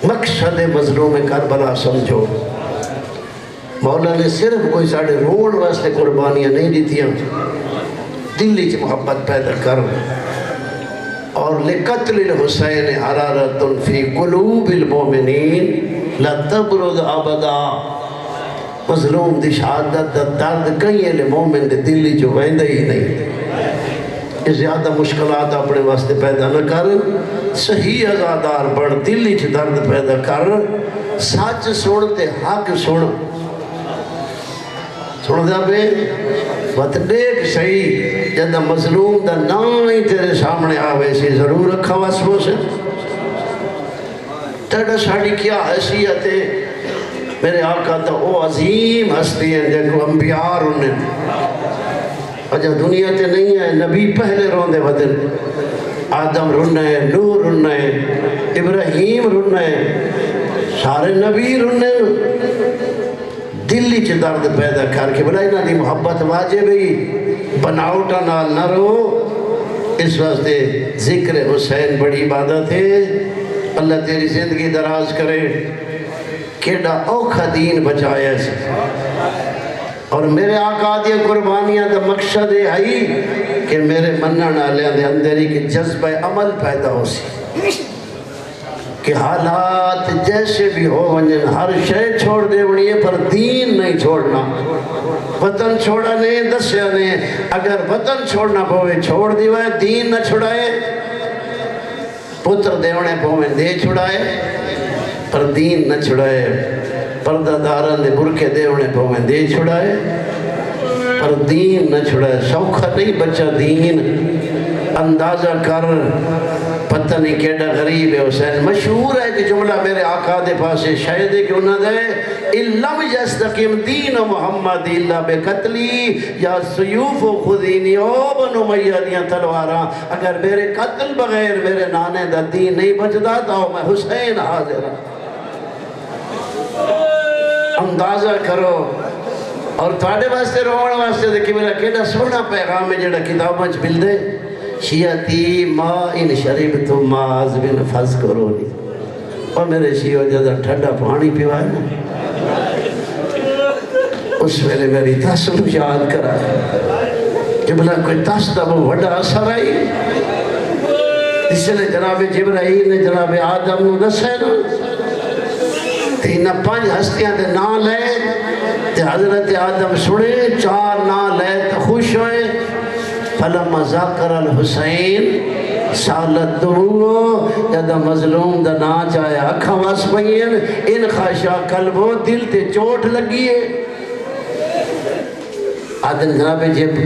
مقصد مظلوم کربلا سمجھو، مولا نے صرف کوئی ساڑھے روڑ واسطے قربانیاں نہیں دیتیاں، دلی چ محبت پیدا کر۔ اور لقتل الحسین حرارت فی قلوب المومنین لا تبرد ابدا، مظلوم دی شہادت دا درد کہیں مومن دے دلی جو ویندہ ہی نہیں۔ زیادہ مشکلات اپنے واسطے پیدا نہ کر، صحیح ازادار بڑھ، دلی چھ درد پیدا کر، سچ سنتے حق سن دیا بے بات دیکھ صحیح، جدہ مظلوم دا نام ہی تیرے سامنے آوے سی ضرور رکھا واسبوں سے۔ تیڑا ساڑی کیا حیثیت ہے؟ میرے آقا تا او عظیم ہستی ہیں دیکھو انبیاء انہیں اجا دنیا تے نہیں ہے، نبی پہلے روندے بدن، آدم رننے، نور رننے، ابراہیم رننے، سارے نبی رننے، دلی چھ درد پیدا کر کے بلائی نا دی محبت واجب ہی بناوٹا نال نہ رو۔ اس واسطے ذکر حسین بڑی عبادت ہے۔ اللہ تیری زندگی دراز کرے، کیڑا اوکھا دین بچایا سے، اور میرے آقا دی قربانیاں دا مقصد ہے کہ میرے منن والے دے اندر ایک جذبہ عمل پیدا ہو سی کہ حالات جیسے بھی ہو ونجن ہر شے چھوڑ دے ونیے پر دین نہیں چھوڑنا۔ وطن چھوڑا نہیں دسیا نہیں، اگر وطن چھوڑنا پوے چھوڑ دیوائے، دین نہ چھڑائے، پتر دیونے پوے دے چھڑائے پر دین نہ چھڑائے، پردہ داران دے برکے دیونے پویں دے چھڑائے پر دین نہ چھڑائے۔ سوکھا نہیں بچہ دین، اندازہ کر پتہ نہیں کیڑا غریب ہے حسین۔ مشہور ہے کہ جملہ میرے آقا دے پاس شاید ہے کہ انہوں نے اِلَّمْ يَسْتَقِمْ دِينَ مُحَمَّدِ إِلَّا بِقَتْلِ یا سیوف و خدینی او بنو میادیاں تلواراں، اگر میرے قتل بغیر میرے نانے دا دین نہیں بچدا تو میں حسین حاضر ہوں۔ اندازہ کرو، اور تھوڑے واسطے روڑ واسطے دیکھیں میرا کیڑا سونا پیغام ہے جڑا کتاب مجھ مل دے، شیعتی ما ان شریبت ماز بن فض کرونی، اور میرے شیعہ جدہ ٹھنڈا پانی پیوائے نا، اس ویلے میری تاسم یاد کرا کہ بلا کوئی تاس دا وہ وڈا اثر آئی، اس لئے جناب جبرائیل نے جناب آدم نو دسے نا، تینہ 5 ہستیاں دے نام لے تے حضرت آدم سنے، 4 نام لے تے خوش ہوئے۔ فَلَمَّا ذَاكَرَ الْحُسَيْن سالت دہو، جدہ مظلوم دا نا چاہے اکھا واس پہین، ان خاشا قلبو دل تے چوٹ لگیے۔ آدم جناب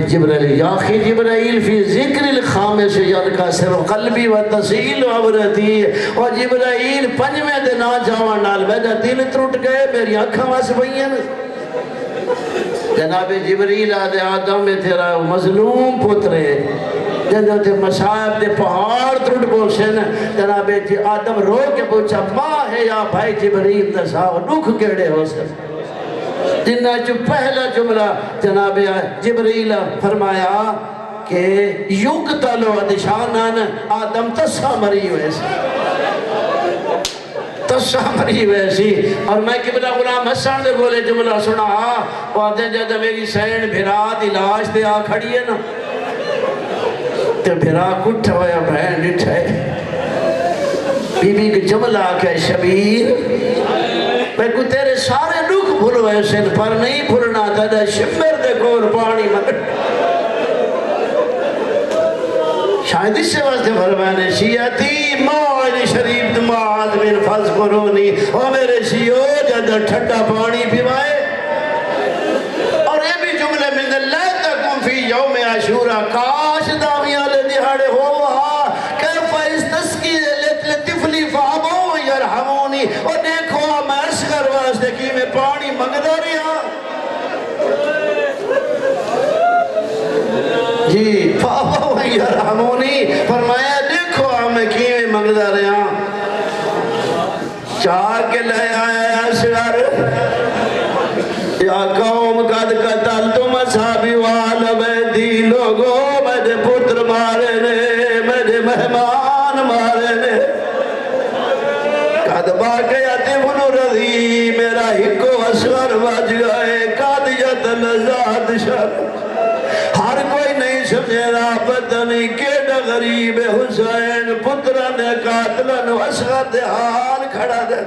جبرائیل یاخی جبرائیل فی ذکر الخامس یدکا سر قلبی و تسیل عبرتی، اور جبرائیل 5ویں دے نا جاوان نال میرا دل ترٹ گئے، میری اکھا واس پہین۔ جناب جبریل آدھے آدم میں تیرا مظلوم پترے جنہوں تے مصائب دے پہاڑ ترٹ بوشن، جناب آدم رو کے پوچھا ماں ہے یا بھائی جبریل دساو دکھ کیڑے ہو سکتے، جنہ جو پہلا جملہ جناب جبریل فرمایا کہ یقتلو ادشانان آدم تسا مری ویسے، تسا مری ویسی۔ اور میں قبلہ غلام حسن دے بولے جملہ سنا، وہ آدھے جدہ میری سین بھرا دی لاش دے آ کھڑی ہے نا، تے بھرا کٹھ ہویا بہن ڈٹھے، بی بی کے جملہ کہ شبیر میں کو تیرے سارے دکھ بھولو ایسن پر نہیں بھولنا تھا، شمر دے کور پانی مگر شاید اس سے واسطے فرمانے شیعتی موعد شریف دماغ من فض کرونی، اور میرے شیعو جدہ ٹھٹا پانی پیوائے۔ اور یہ بھی جملے من اللہ تکم فی یوم عاشورہ، کاش دامیاں لے دہاڑے ہوا کیف استسقی لطفلی فابو یرحمونی، اور دیکھو میں عرض کر واسطے کی میں پانی منگدہ رہا، جی فاوا یرحمونی فرمایا دیکھو میں کیویں منگدا رہا چاہ کے لے آیا اصغر یا قوم قد قتلتم اصحابی وآل بیتی لوگو میرے پتر مارے نے میرے مہمان مارے نے قد باقیت ابن رضی میرا ہکو اصغر بچ گئے قادیت لذات شر ہر کوئی نہیں سمجھے رہا پتہ نہیں کیڑا غریب حسین پتران قاتلن اصغر دے حال کھڑا دے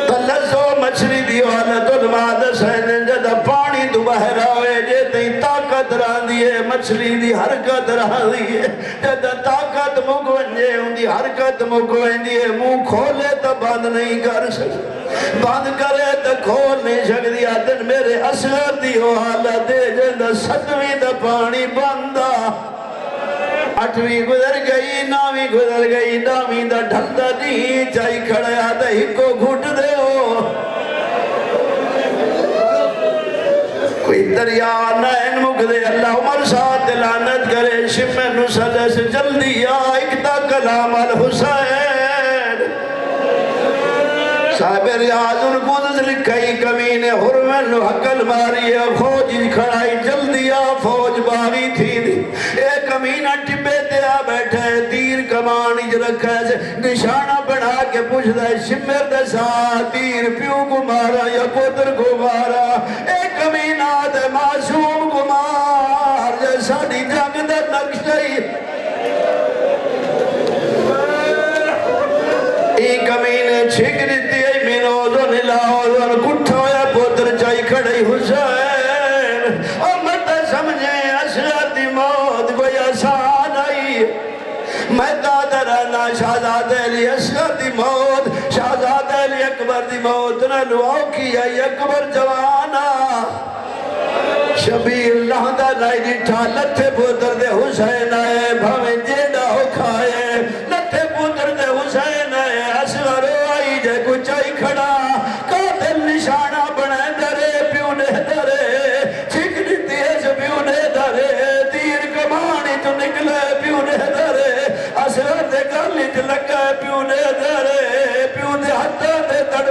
تلسو مچھلی دی حالت علماء حسین جدہ پانی تو باہر آوے جے تھی طاقت رہا دیئے مچھلی دی حرکت رہا دیئے جدہ طاقت مکوینجے ان دی حرکت مکوینجے منہ کھولے تو بند نہیں کر سکتے بند کرے تو کھول نہیں سکتی دن میرے اصغر دی حالت جدہ ستویں دا پانی بندہ اٹھویں گزر گئی ناویں گزر گئی داویں دا ڈھلتا نہیں چاہی کھڑے آتا ہی کو گھٹ دے ہو کوئی دریا نین مک دے اللہ عمر ساتھ لعنت کرے شمع نسل سے جلدی آئکتا کلام الحسین صاحب ریاض القدس لکھائی کمینے حرمن حقل ماری فوج کھڑائی جلدی فوج باغی تھی دی ایک کمینہ ٹپے دیا بیٹھے تیر کمانی جو رکھا ہے نشانہ بڑھا کے پوچھ دے شمر دسا تیر پیو کو مارا یا پتر کو مارا ایک کمینہ دے معصوم کو مار جیسا دی جنگ دے نقشی ایک کمینے چھک دیتی ہے مینوزن لاؤزن کٹھا یا پتر چاہی کھڑی حسین اور مت سمجھیں اصغر دی موت کوئی آسان آئی میں دادرانا شہزاد علی اصغر دی موت شہزاد علی اکبر دی موت نہ لواؤ کیا اکبر جوانا شبیر اللہ دا لائی دیٹھا لتھے پتر دے حسین آئے بھویں جیڑا ہو کھائے لتھے پتر دے حسین آئے اصغر آئی جے کچھ آئی کھڑا قاتل نشانہ بنے درے پیونے درے چھک دیتی ہے جو پیونے درے تیر کمانی تو نکلے پیونے درے اصغر دے گلی جو لگا پیونے درے پیونے حتی دے تڑ